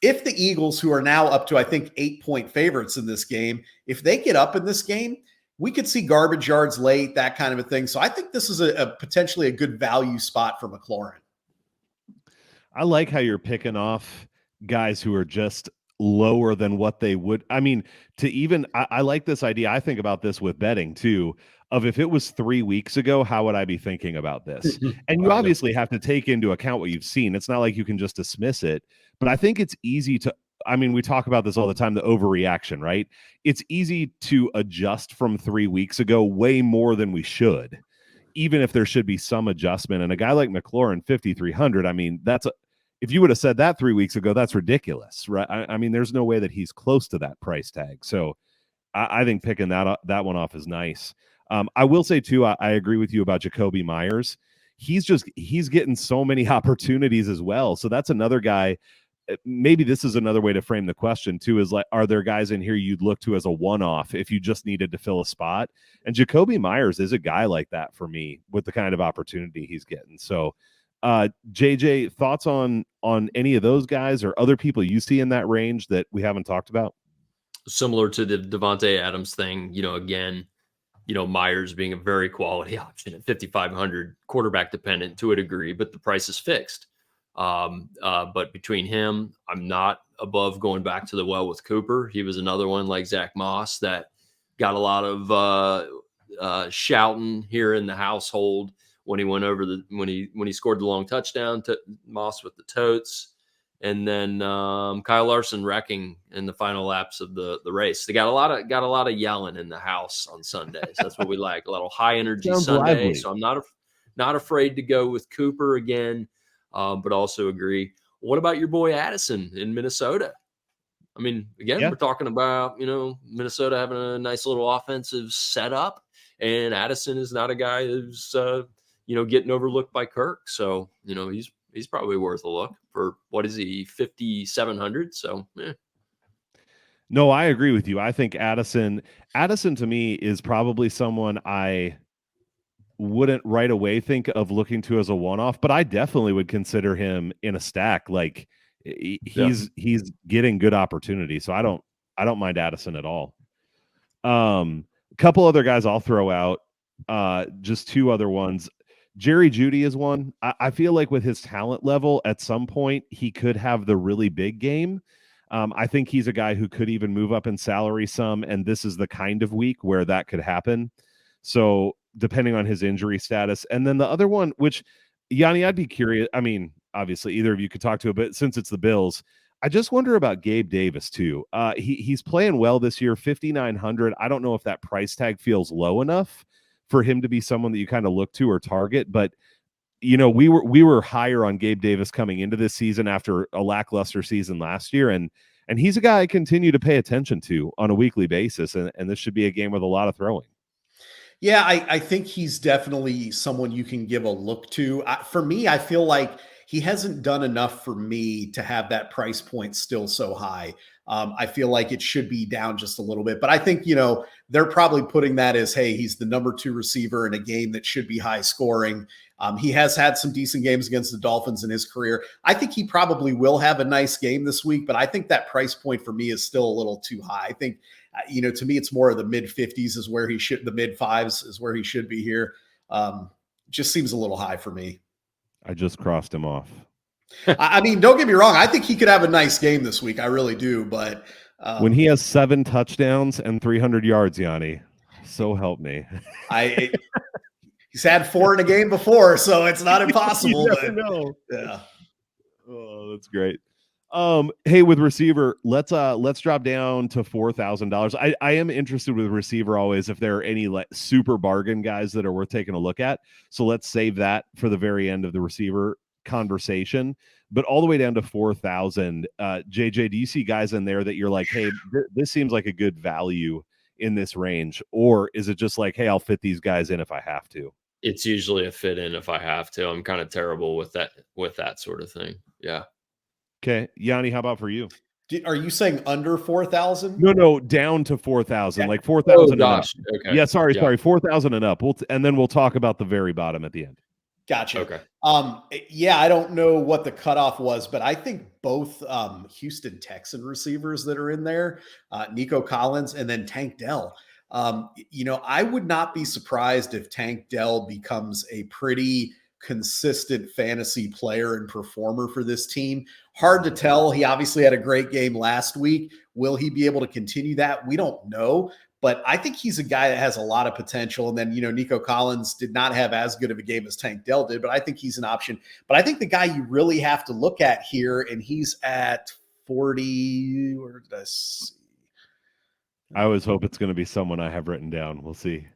If the Eagles, who are now up to, I think, 8-point favorites in this game, if they get up in this game, we could see garbage yards late, that kind of a thing. So I think this is a potentially a good value spot for McLaurin. I like how you're picking off guys who are just lower than what they would. I mean, I like this idea. I think about this with betting too, of if it was 3 weeks ago, how would I be thinking about this? And you Right. obviously have to take into account what you've seen. It's not like you can just dismiss it, but I think it's easy to, I mean, we talk about this all the time, the overreaction, right? It's easy to adjust from 3 weeks ago way more than we should, even if there should be some adjustment. And a guy like McLaurin, 5,300, I mean, if you would have said that 3 weeks ago, that's ridiculous, right? I mean, there's no way that he's close to that price tag. So I think picking that one off is nice. I will say too, I agree with you about Jacoby Myers. He's getting so many opportunities as well. So that's another guy. Maybe this is another way to frame the question too, is like, are there guys in here you'd look to as a one-off if you just needed to fill a spot? And Jacoby Myers is a guy like that for me with the kind of opportunity he's getting. So JJ, thoughts on any of those guys or other people you see in that range that we haven't talked about? Similar to the Devontae Adams thing, again, Myers being a very quality option at 5,500, quarterback dependent to a degree, but the price is fixed. But between him, I'm not above going back to the well with Cooper. He was another one like Zach Moss that got a lot of shouting here in the household when he went over when he scored the long touchdown to Moss with the totes. And then Kyle Larson wrecking in the final laps of the race. They got a lot of yelling in the house on Sundays. That's what we like, a little high energy Sunday. Lively. So I'm not afraid to go with Cooper again, but also agree. What about your boy Addison in Minnesota? I mean, again, We're talking about Minnesota having a nice little offensive setup, and Addison is not a guy who's getting overlooked by Kirk. So he's probably worth a look for, what is he, 5,700? So, No, I agree with you. I think Addison to me is probably someone I wouldn't right away think of looking to as a one-off, but I definitely would consider him in a stack. Like he's getting good opportunity. So I don't mind Addison at all. A couple other guys I'll throw out, just two other ones. Jerry Jeudy is one. I feel like with his talent level, at some point he could have the really big game. I think he's a guy who could even move up in salary some, and this is the kind of week where that could happen. So depending on his injury status. And then the other one, which Yanni, I'd be curious. I mean, obviously either of you could talk to it, but since it's the Bills, I just wonder about Gabe Davis too. He's playing well this year, 5,900. I don't know if that price tag feels low enough for him to be someone that you kind of look to or target, but we were higher on Gabe Davis coming into this season after a lackluster season last year, and he's a guy I continue to pay attention to on a weekly basis, and this should be a game with a lot of throwing. Yeah, I think he's definitely someone you can give a look to. For me, I feel like he hasn't done enough for me to have that price point still so high. I feel like it should be down just a little bit, but I think, they're probably putting that as, hey, he's the number 2 receiver in a game that should be high scoring. He has had some decent games against the Dolphins in his career. I think he probably will have a nice game this week, but I think that price point for me is still a little too high. I think, to me, it's more of the mid 50s is where he should, the mid 5s is where he should be here. Just seems a little high for me. I just crossed him off. I mean, don't get me wrong. I think he could have a nice game this week. I really do. But when he has 7 touchdowns and 300 yards, Yanni, so help me. He's had 4 in a game before, so it's not impossible. You never know. Yeah. Oh, that's great. Hey, with receiver, let's drop down to $4,000. I am interested with receiver always if there are any like super bargain guys that are worth taking a look at. So let's save that for the very end of the receiver conversation. But all the way down to 4,000, JJ, do you see guys in there that you're like, hey, this seems like a good value in this range, or is it just like, hey, I'll fit these guys in if I have to? It's usually a fit in if I have to. I'm kind of terrible with that sort of thing. Yeah. Okay, Yanni, how about for you? Are you saying under 4,000? No, down to 4,000, like 4,000 and up. Okay. Yeah, sorry, 4,000 and up. And then we'll talk about the very bottom at the end. Gotcha. Okay. Yeah, I don't know what the cutoff was, but I think both Houston Texan receivers that are in there, Nico Collins and then Tank Dell. I would not be surprised if Tank Dell becomes a pretty consistent fantasy player and performer for this team. Hard to tell. He obviously had a great game last week. Will he be able to continue that? We don't know. But I think he's a guy that has a lot of potential. And then, Nico Collins did not have as good of a game as Tank Dell did, but I think he's an option. But I think the guy you really have to look at here, and he's at 40. Where did I see? I always hope it's going to be someone I have written down. We'll see.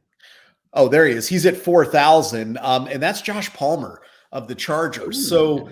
Oh, there he is. He's at 4,000. And that's Josh Palmer of the Chargers. So,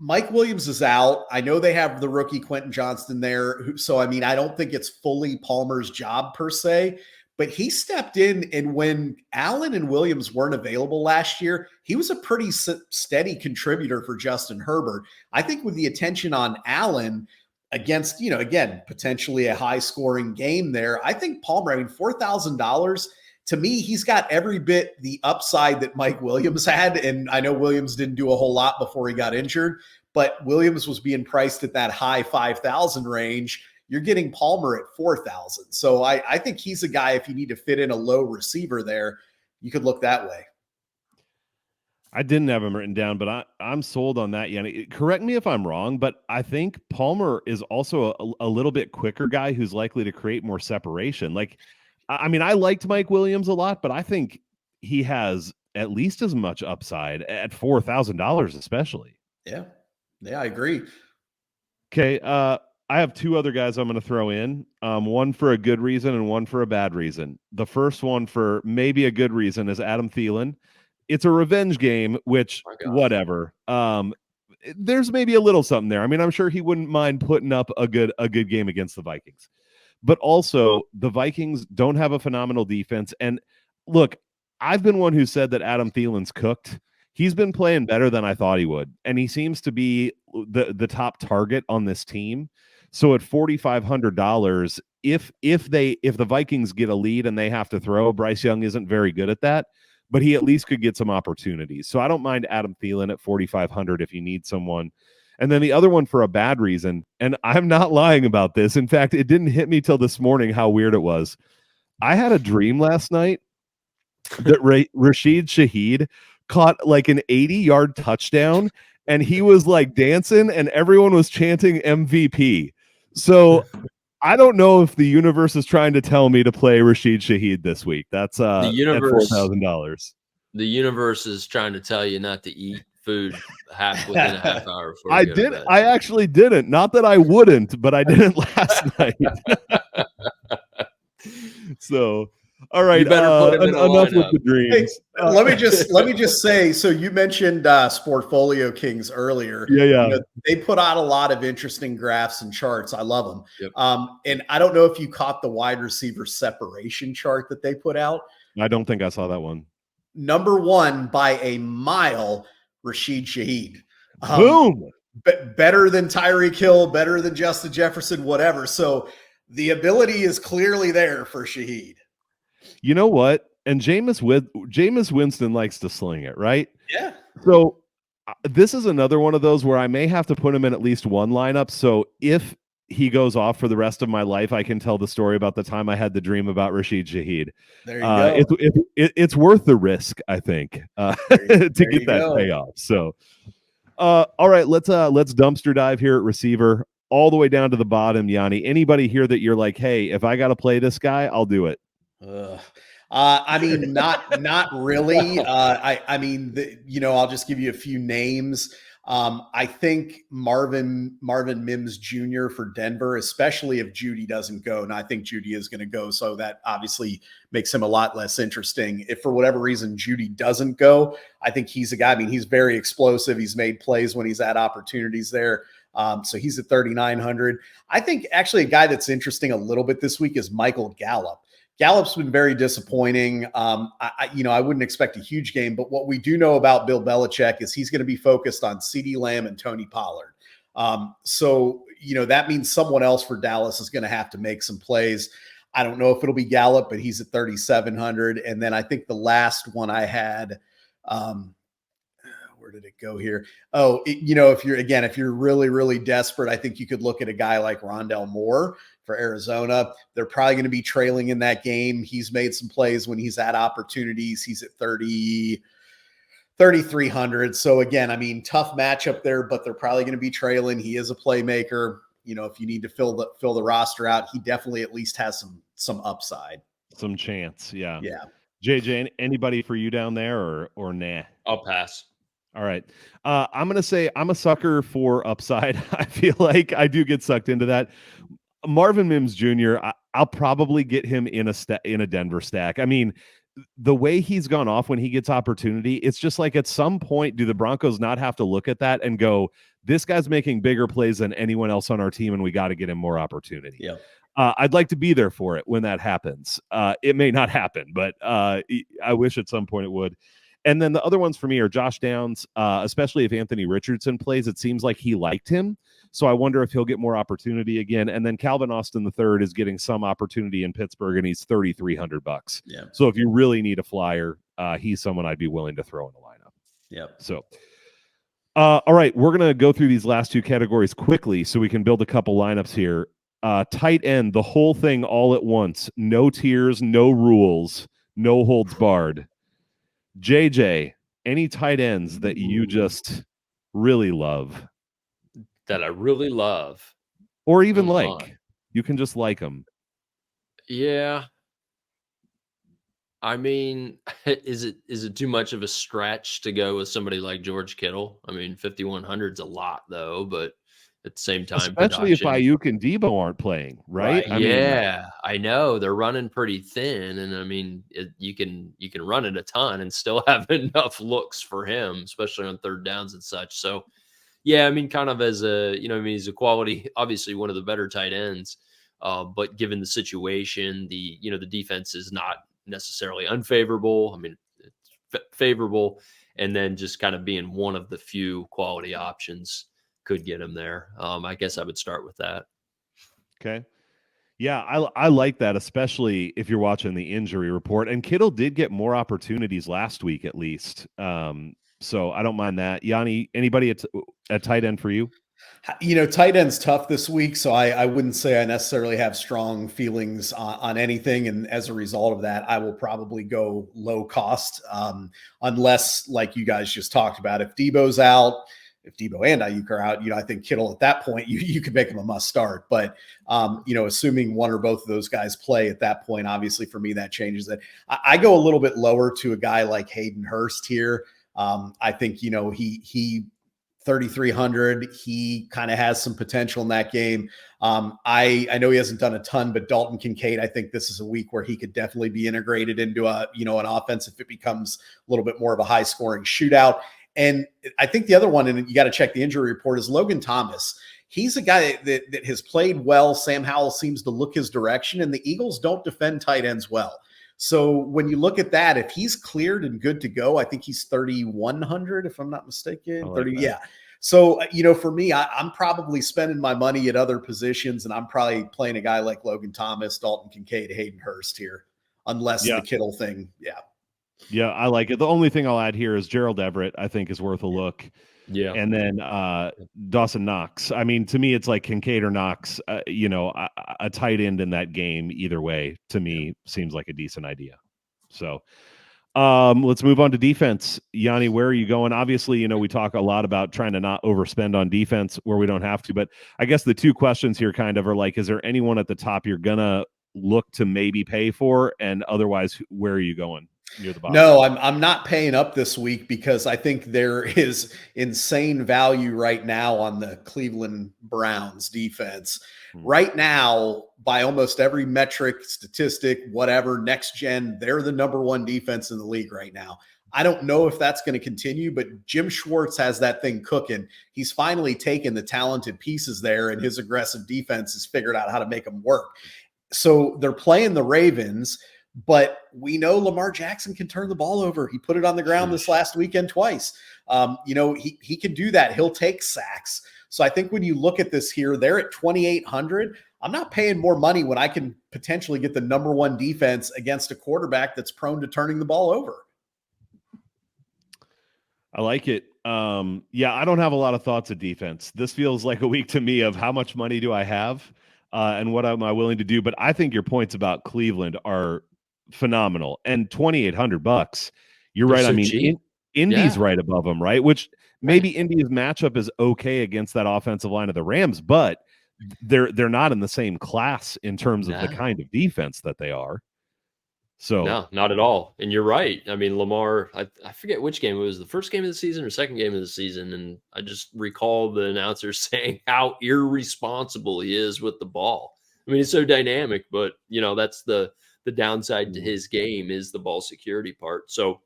Mike Williams is out. I know they have the rookie Quentin Johnston there. So, I don't think it's fully Palmer's job per se, but he stepped in. And when Allen and Williams weren't available last year, he was a pretty steady contributor for Justin Herbert. I think with the attention on Allen against, again, potentially a high scoring game there, I think Palmer, $4,000 to me, he's got every bit the upside that Mike Williams had. And I know Williams didn't do a whole lot before he got injured, but Williams was being priced at that high 5,000 range. You're getting Palmer at 4,000. So I think he's a guy, if you need to fit in a low receiver there, you could look that way. I didn't have him written down, but I'm sold on that, Yanni. Correct me if I'm wrong, but I think Palmer is also a little bit quicker guy who's likely to create more separation. I liked Mike Williams a lot, but I think he has at least as much upside at $4,000, especially. Yeah, I agree. Okay, I have two other guys I'm going to throw in, one for a good reason and one for a bad reason. The first one for maybe a good reason is Adam Thielen. It's a revenge game, which whatever. There's maybe a little something there. I'm sure he wouldn't mind putting up a good game against the Vikings. But also, the Vikings don't have a phenomenal defense. And look, I've been one who said that Adam Thielen's cooked. He's been playing better than I thought he would. And he seems to be the top target on this team. So at $4,500, if the Vikings get a lead and they have to throw, Bryce Young isn't very good at that, but he at least could get some opportunities. So I don't mind Adam Thielen at $4,500 if you need someone. And then the other one for a bad reason, and I'm not lying about this. In fact, it didn't hit me till this morning how weird it was. I had a dream last night that Rashid Shaheed caught like an 80-yard touchdown, and he was like dancing, and everyone was chanting MVP. So I don't know if the universe is trying to tell me to play Rashid Shaheed this week. That's the universe, at $4,000. The universe is trying to tell you not to eat food within a half hour. I actually didn't. Not that I wouldn't, but I didn't last night. So, all right. You better put him in enough lineup. with the dreams. Hey, let me just say. So you mentioned Sportfolio Kings earlier. Yeah. They put out a lot of interesting graphs and charts. I love them. Yep. And I don't know if you caught the wide receiver separation chart that they put out. I don't think I saw that one. Number one by a mile, Rashid Shaheed. Boom. Better than Tyreek Hill, better than Justin Jefferson, whatever. So the ability is clearly there for Shaheed. You know what? And Jameis Winston likes to sling it, right? Yeah. So this is another one of those where I may have to put him in at least one lineup. So if he goes off for the rest of my life, I can tell the story about the time I had the dream about Rashid Shaheed. There you go. It's worth the risk, I think, to get that payoff. So, all right, let's dumpster dive here at receiver all the way down to the bottom. Yanni, anybody here that you're like, hey, if I got to play this guy, I'll do it. Not really. I'll just give you a few names. I think Marvin Mims Jr. for Denver, especially if Judy doesn't go. And I think Judy is going to go. So that obviously makes him a lot less interesting. If for whatever reason Judy doesn't go, I think he's a guy. He's very explosive. He's made plays when he's had opportunities there. So he's at 3,900. I think actually a guy that's interesting a little bit this week is Michael Gallup. Gallup's been very disappointing. I wouldn't expect a huge game, but what we do know about Bill Belichick is he's going to be focused on CeeDee Lamb and Tony Pollard. So that means someone else for Dallas is going to have to make some plays. I don't know if it'll be Gallup, but he's at 3,700. And then I think the last one I had, where did it go here? If you're really, really desperate, I think you could look at a guy like Rondell Moore for Arizona. They're probably going to be trailing in that game. He's made some plays when he's had opportunities. He's at 3,500. 3,300. So again, I mean, tough matchup there, but they're probably going to be trailing. He is a playmaker. You know, if you need to fill the roster out, he definitely at least has some upside. Some chance. Yeah. Yeah. JJ, anybody for you down there or nah? I'll pass. All right. I'm going to say I'm a sucker for upside. I feel like I do get sucked into that. Marvin Mims Jr., I'll probably get him in a Denver stack. I mean, the way he's gone off when he gets opportunity, it's just like at some point, do the Broncos not have to look at that and go, this guy's making bigger plays than anyone else on our team, and we got to get him more opportunity. Yeah. I'd like to be there for it when that happens. It may not happen, but I wish at some point it would. And then the other ones for me are Josh Downs, especially if Anthony Richardson plays. It seems like he liked him. So I wonder if he'll get more opportunity again. And then Calvin Austin III is getting some opportunity in Pittsburgh, and he's $3,300. Yeah. So if you really need a flyer, he's someone I'd be willing to throw in the lineup. Yeah. So, all right, we're going to go through these last two categories quickly so we can build a couple lineups here. Tight end, the whole thing all at once. No tiers, no rules, no holds barred. JJ, any tight ends that you just really love? That I really love. Or even you can just like them. Yeah. I mean, is it too much of a stretch to go with somebody like George Kittle? I mean, 5,100 is a lot though, but at the same time, especially if Ayuk and Debo aren't playing, right? I know they're running pretty thin, and I mean, you can run it a ton and still have enough looks for him, especially on third downs and such. So, yeah, I mean, kind of as he's a quality, obviously one of the better tight ends, but given the situation, the defense is not necessarily unfavorable. I mean, it's favorable, and then just kind of being one of the few quality options could get him there. I guess I would start with that. Okay. Yeah, I like that, especially if you're watching the injury report. And Kittle did get more opportunities last week, at least. So I don't mind that. Yanni, anybody at tight end for you? Tight end's tough this week, so I wouldn't say I necessarily have strong feelings on anything. And as a result of that, I will probably go low cost, unless, like you guys just talked about, if Debo's out, if Debo and Ayuk are out, I think Kittle at that point, you could make him a must start. But, assuming one or both of those guys play at that point, obviously for me, that changes it. I go a little bit lower to a guy like Hayden Hurst here. I think, he 3,300, he kind of has some potential in that game. I know he hasn't done a ton, but Dalton Kincaid, I think this is a week where he could definitely be integrated into an offense if it becomes a little bit more of a high scoring shootout. And I think the other one, and you got to check the injury report, is Logan Thomas. He's a guy that has played well. Sam Howell seems to look his direction, and the Eagles don't defend tight ends well. So when you look at that, if he's cleared and good to go, I think he's 3,100, if I'm not mistaken. Like 30, yeah. So, for me, I'm probably spending my money at other positions, and I'm probably playing a guy like Logan Thomas, Dalton Kincaid, Hayden Hurst here, unless the Kittle thing. Yeah. Yeah, I like it. The only thing I'll add here is Gerald Everett, I think, is worth a look. Yeah. And then Dawson Knox. I mean, to me, it's like Kincaid or Knox, a tight end in that game either way, to me, seems like a decent idea. So let's move on to defense. Yanni, where are you going? Obviously, we talk a lot about trying to not overspend on defense where we don't have to. But I guess the two questions here kind of are like, is there anyone at the top you're going to look to maybe pay for? And otherwise, where are you going? Near the bottom. No, I'm not paying up this week because I think there is insane value right now on the Cleveland Browns defense. Right now, by almost every metric, statistic, whatever, next gen, they're the number one defense in the league right now. I don't know if that's going to continue, but Jim Schwartz has that thing cooking. He's finally taken the talented pieces there, and his aggressive defense has figured out how to make them work. So they're playing the Ravens, but we know Lamar Jackson can turn the ball over. He put it on the ground this last weekend twice. He can do that. He'll take sacks. So I think when you look at this here, they're at 2,800. I'm not paying more money when I can potentially get the number one defense against a quarterback that's prone to turning the ball over. I like it. I don't have a lot of thoughts of defense. This feels like a week to me of how much money do I have and what am I willing to do. But I think your points about Cleveland are phenomenal, and $2,800. You're right. I mean, Indy's right above them, right? Which maybe Indy's matchup is okay against that offensive line of the Rams, but they're not in the same class in terms of the kind of defense that they are. So no, not at all. And you're right. I mean, Lamar, I forget which game it was, the first game of the season or second game of the season. And I just recall the announcer saying how irresponsible he is with the ball. I mean, it's so dynamic, but that's the downside to his game is the ball security part. So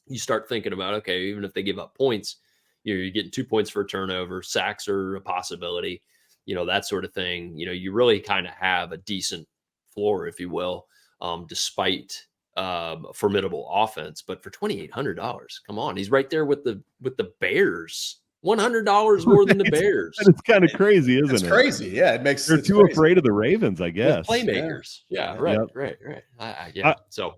you start thinking about, okay, even if they give up points, you're getting 2 points for a turnover, sacks are a possibility, that sort of thing. You really kind of have a decent floor, if you will. Despite formidable offense, but for $2,800, come on, he's right there with the Bears. $100 more than the Bears. It's kind of crazy, isn't it? It's crazy. Yeah, it makes. They're too crazy. afraid of the Ravens, I guess. With playmakers. Yeah, right, yep. right. So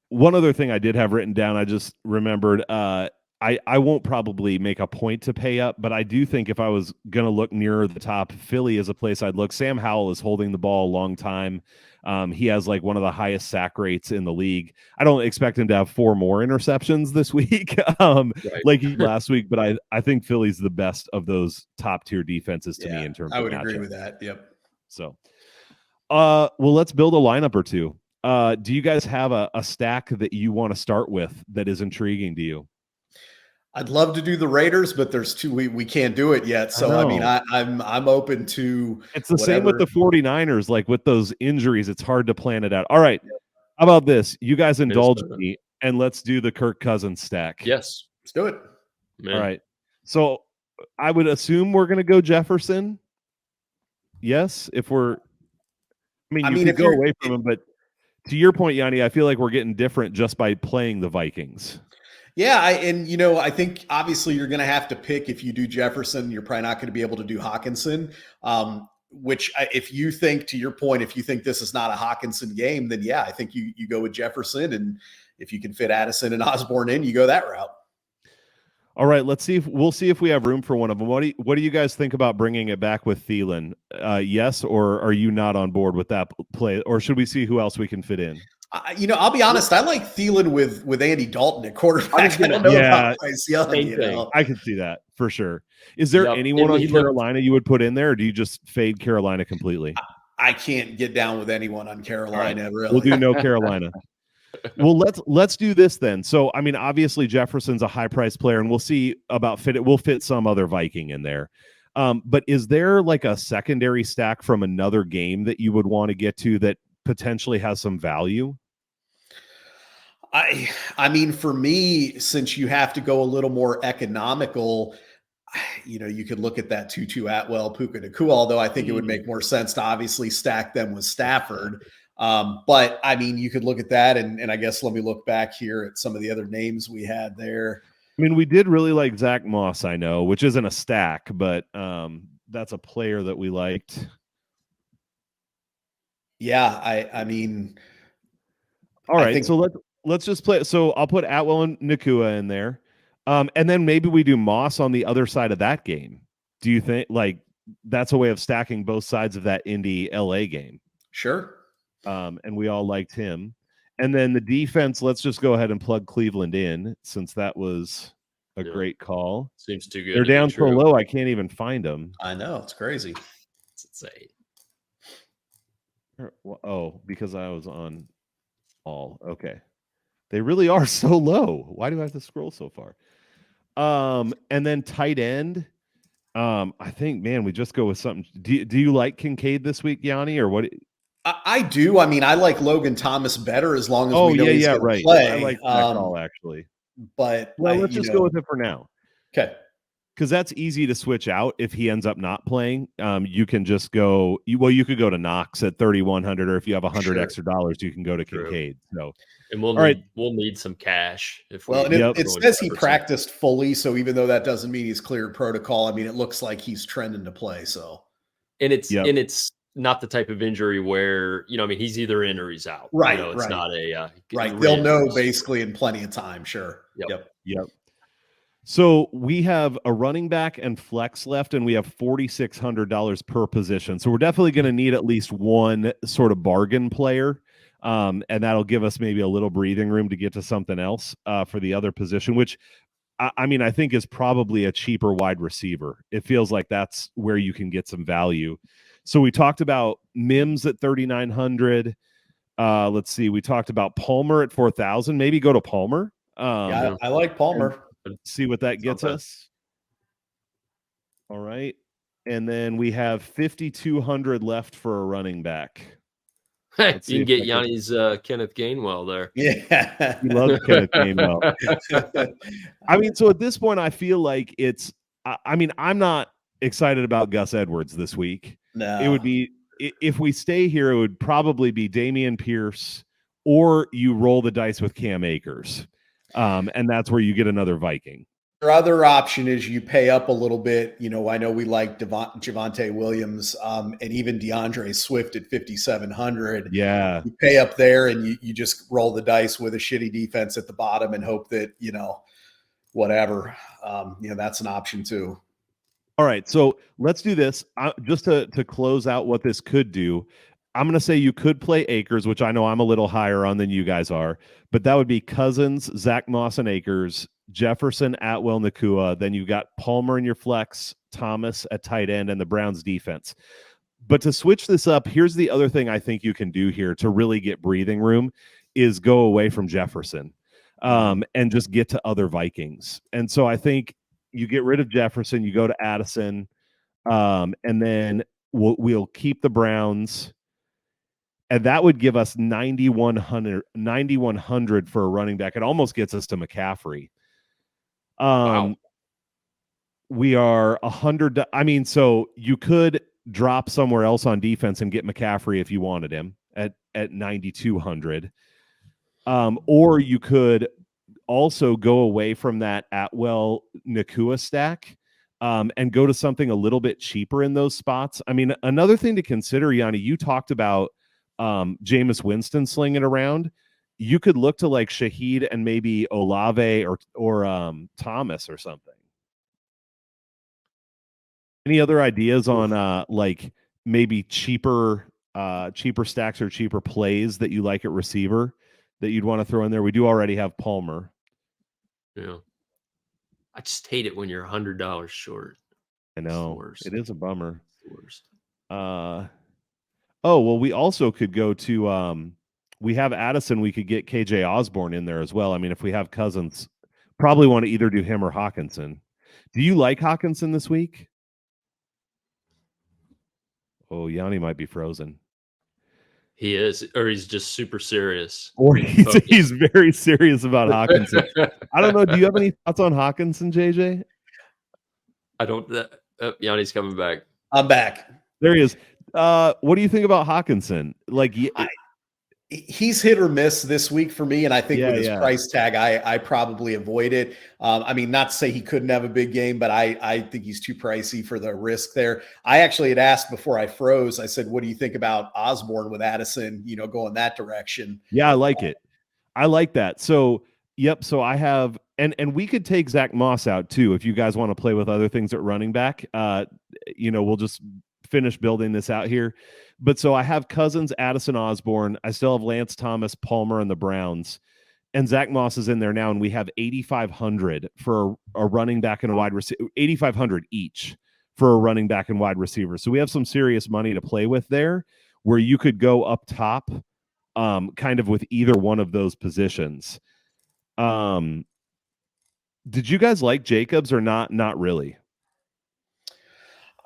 one other thing I did have written down, I just remembered. I won't probably make a point to pay up, but I do think if I was going to look nearer the top, Philly is a place I'd look. Sam Howell is holding the ball a long time. He has like one of the highest sack rates in the league. I don't expect him to have 4 more interceptions this week, like last week, but I think Philly's the best of those top tier defenses to me in terms of I would matchup. agree with that. Yep. So, well, let's build a lineup or two. Do you guys have a stack that you want to start with that is intriguing to you? I'd love to do the Raiders, but there's two. We can't do it yet. So I mean, I'm open to. It's the same with the 49ers. Like with those injuries, it's hard to plan it out. All right, how about this? You guys indulge me, and let's do the Kirk Cousins stack. Yes, let's do it. Man. All right. So I would assume we're going to go Jefferson. Yes, if we're. I mean, you could go away from him, but to your point, Yanni, I feel like we're getting different just by playing the Vikings. Yeah, I think obviously you're going to have to pick. If you do Jefferson, you're probably not going to be able to do Hawkinson, which if you think, to your point, if you think this is not a Hawkinson game, then yeah, I think you go with Jefferson. And if you can fit Addison and Osborne in, you go that route. All right, we'll see if we have room for one of them. What do you guys think about bringing it back with Thielen? Yes, or are you not on board with that play? Or should we see who else we can fit in? I'll be honest. I like Thielen with Andy Dalton at quarterback. I don't know about Bryce Young. I can see that for sure. Is there anyone on Carolina you would put in there, or do you just fade Carolina completely? I can't get down with anyone on Carolina. Really, we'll do no Carolina. Well, let's do this then. So, I mean, obviously Jefferson's a high price player, and we'll see about fit it. We'll fit some other Viking in there. But is there like a secondary stack from another game that you would want to get to that potentially has some value? I mean, for me, since you have to go a little more economical, you could look at that Tutu Atwell, Puka Nacua, although I think it would make more sense to obviously stack them with Stafford. But I mean, you could look at that, and I guess let me look back here at some of the other names we had there. I mean, we did really like Zach Moss, I know, which isn't a stack, but that's a player that we liked. Yeah, I mean, all right, so let's just play. So I'll put Atwell and Nacua in there. And then maybe we do Moss on the other side of that game. Do you think like that's a way of stacking both sides of that Indy LA game? Sure. And we all liked him. And then the defense, let's just go ahead and plug Cleveland in, since that was a great call. Seems too good. They're down so low, I can't even find them. I know, it's crazy. It's insane. Oh, because I was on all. Okay. They really are so low. Why do I have to scroll so far? And then tight end. I think, man, we just go with something. Do you like Kincaid this week, Yanni, or what? I do. I mean, I like Logan Thomas better as long as we know he's going to play. I like that call, actually. But let's just go with it for now. Okay. Because that's easy to switch out if he ends up not playing. You can just go. You could go to Knox at 3,100, or if you have $100 extra dollars, you can go to Kincaid. So, and we'll need some cash. It says he practiced fully, so even though that doesn't mean he's cleared protocol, I mean it looks like he's trending to play. So, and it's not the type of injury where I mean he's either in or he's out. Right. It's not a right. They'll know basically in plenty of time. Sure. Yep. So we have a running back and flex left, and we have $4,600 per position. So we're definitely going to need at least one sort of bargain player. And that'll give us maybe a little breathing room to get to something else for the other position, which I mean, I think is probably a cheaper wide receiver. It feels like that's where you can get some value. So we talked about Mims at 3,900. Let's see. We talked about Palmer at 4,000. Maybe go to Palmer. Yeah, I like Palmer. See what that gets us. All right. And then we have 5,200 left for a running back. You can get Yanni's Kenneth Gainwell there. Yeah. He loves Kenneth Gainwell. I mean, so at this point, I feel like it's, I mean, I'm not excited about Gus Edwards this week. No. It would be, if we stay here, it would probably be Dameon Pierce, or you roll the dice with Cam Akers. And that's where you get another Viking. Your other option is you pay up a little bit. You know, I know we like Javonte Williams and even DeAndre Swift at 5,700. Yeah. You pay up there and you just roll the dice with a shitty defense at the bottom and hope that, you know, whatever. You know, that's an option too. All right. So let's do this. Just to close out what this could do, I'm going to say you could play Akers, which I know I'm a little higher on than you guys are, but that would be Cousins, Zach Moss, and Akers, Jefferson, Atwell, Nakua. Then you got Palmer in your flex, Thomas at tight end, and the Browns defense. But to switch this up, here's the other thing I think you can do here to really get breathing room is go away from Jefferson and just get to other Vikings. And so I think you get rid of Jefferson, you go to Addison, and then we'll keep the Browns. And that would give us 9,100 for a running back. It almost gets us to McCaffrey. Wow. We are 100. I mean, so you could drop somewhere else on defense and get McCaffrey if you wanted him at 9,200. Or you could also go away from that Atwell Nakua stack and go to something a little bit cheaper in those spots. I mean, another thing to consider, Yanni, you talked about Jameis Winston slinging around. You could look to like Shaheed and maybe Olave or Thomas or something. Any other ideas on like maybe cheaper stacks or cheaper plays that you like at receiver that you'd want to throw in there? We do already have Palmer. Yeah. I just hate it when you're $100 short. I know. It is a bummer. It's the worst. Oh, well, we also could go to we have Addison. We could get KJ Osborne in there as well. I mean, if we have Cousins, probably want to either do him or Hawkinson. Do you like Hawkinson this week? Oh, Yanni might be frozen. He is, or he's just super serious. Or he's very serious about Hawkinson. I don't know. Do you have any thoughts on Hawkinson, JJ? I don't. Yanni's coming back. I'm back. There he is. What do you think about Hawkinson? Like, he's hit or miss this week for me, and I think with his price tag, I probably avoid it. I mean, not to say he couldn't have a big game, but I think he's too pricey for the risk there. I actually had asked before I froze. I said, "What do you think about Osborne with Addison? You know, going that direction?" Yeah, I like it. I like that. So, yep. So I have, and we could take Zach Moss out too if you guys want to play with other things at running back. You know, we'll just finish building this out here. But so I have Cousins, Addison, Osborne. I still have Lance Thomas, Palmer, and the Browns. And Zach Moss is in there now, and we have 8,500 for a running back and a wide receiver, 8,500 each for a running back and wide receiver. So we have some serious money to play with there, where you could go up top, kind of with either one of those positions. Did you guys like Jacobs or not? Not really.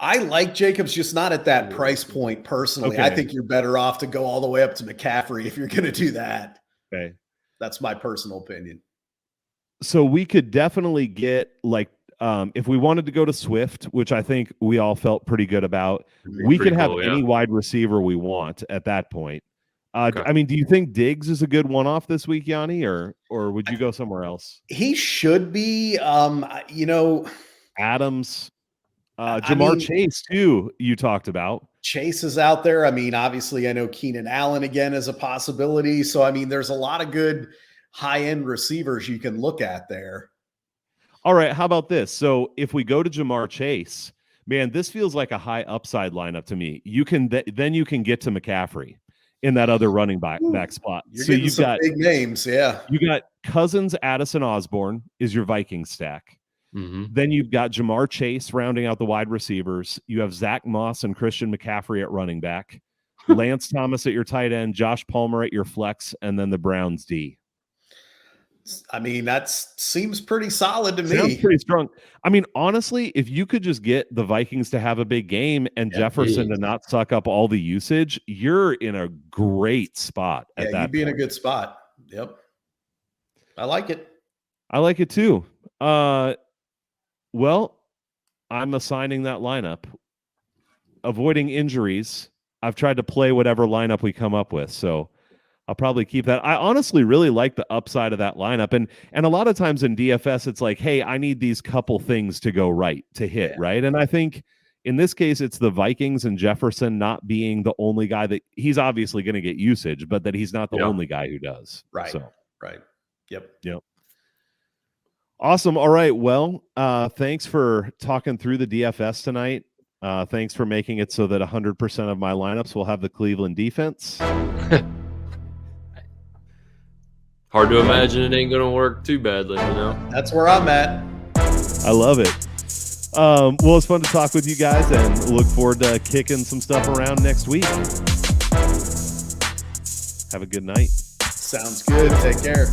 I like Jacobs, just not at that price point personally. Okay. I think you're better off to go all the way up to McCaffrey if you're going to do that. Okay. That's my personal opinion. So we could definitely get like, if we wanted to go to Swift, which I think we all felt pretty good about, we could have any wide receiver we want at that point. Okay. I mean, do you think Diggs is a good one-off this week, Yanni, or would you go somewhere else? He should be, you know, Adams. Jamar Chase, too, you talked about. Chase is out there. I mean, obviously, I know Keenan Allen again is a possibility. So, I mean, there's a lot of good high-end receivers you can look at there. All right, how about this? So, if we go to Jamar Chase, man, this feels like a high upside lineup to me. You can then you can get to McCaffrey. in that other running back spot. You're so getting you've some got big names. Yeah. you got Cousins, Addison, Osborne is your Viking stack. Then you've got Jamar Chase rounding out the wide receivers. You have Zach Moss and Christian McCaffrey at running back, Lance Thomas at your tight end, Josh Palmer at your flex, and then the Browns D. I mean, that seems pretty solid to me. Sounds pretty strong. I mean, honestly, if you could just get the Vikings to have a big game and Jefferson to not suck up all the usage, you're in a great spot at that you'd be in a point. good spot. Yep. I like it. I like it too. Well, I'm assigning that lineup. Avoiding injuries, I've tried to play whatever lineup we come up with, so I'll probably keep that. I honestly really like the upside of that lineup, and a lot of times in DFS, it's like, hey, I need these couple things to go right to hit, right? And I think in this case, it's the Vikings and Jefferson not being the only guy that he's obviously going to get usage, but that he's not the only guy who does. Right. So, right. Yep. Awesome. All right. Well, thanks for talking through the DFS tonight. Thanks for making it so that 100% of my lineups will have the Cleveland defense. Hard to imagine it ain't going to work too badly, you know? That's where I'm at. I love it. Well, it's fun to talk with you guys and look forward to kicking some stuff around next week. Have a good night. Sounds good. Take care.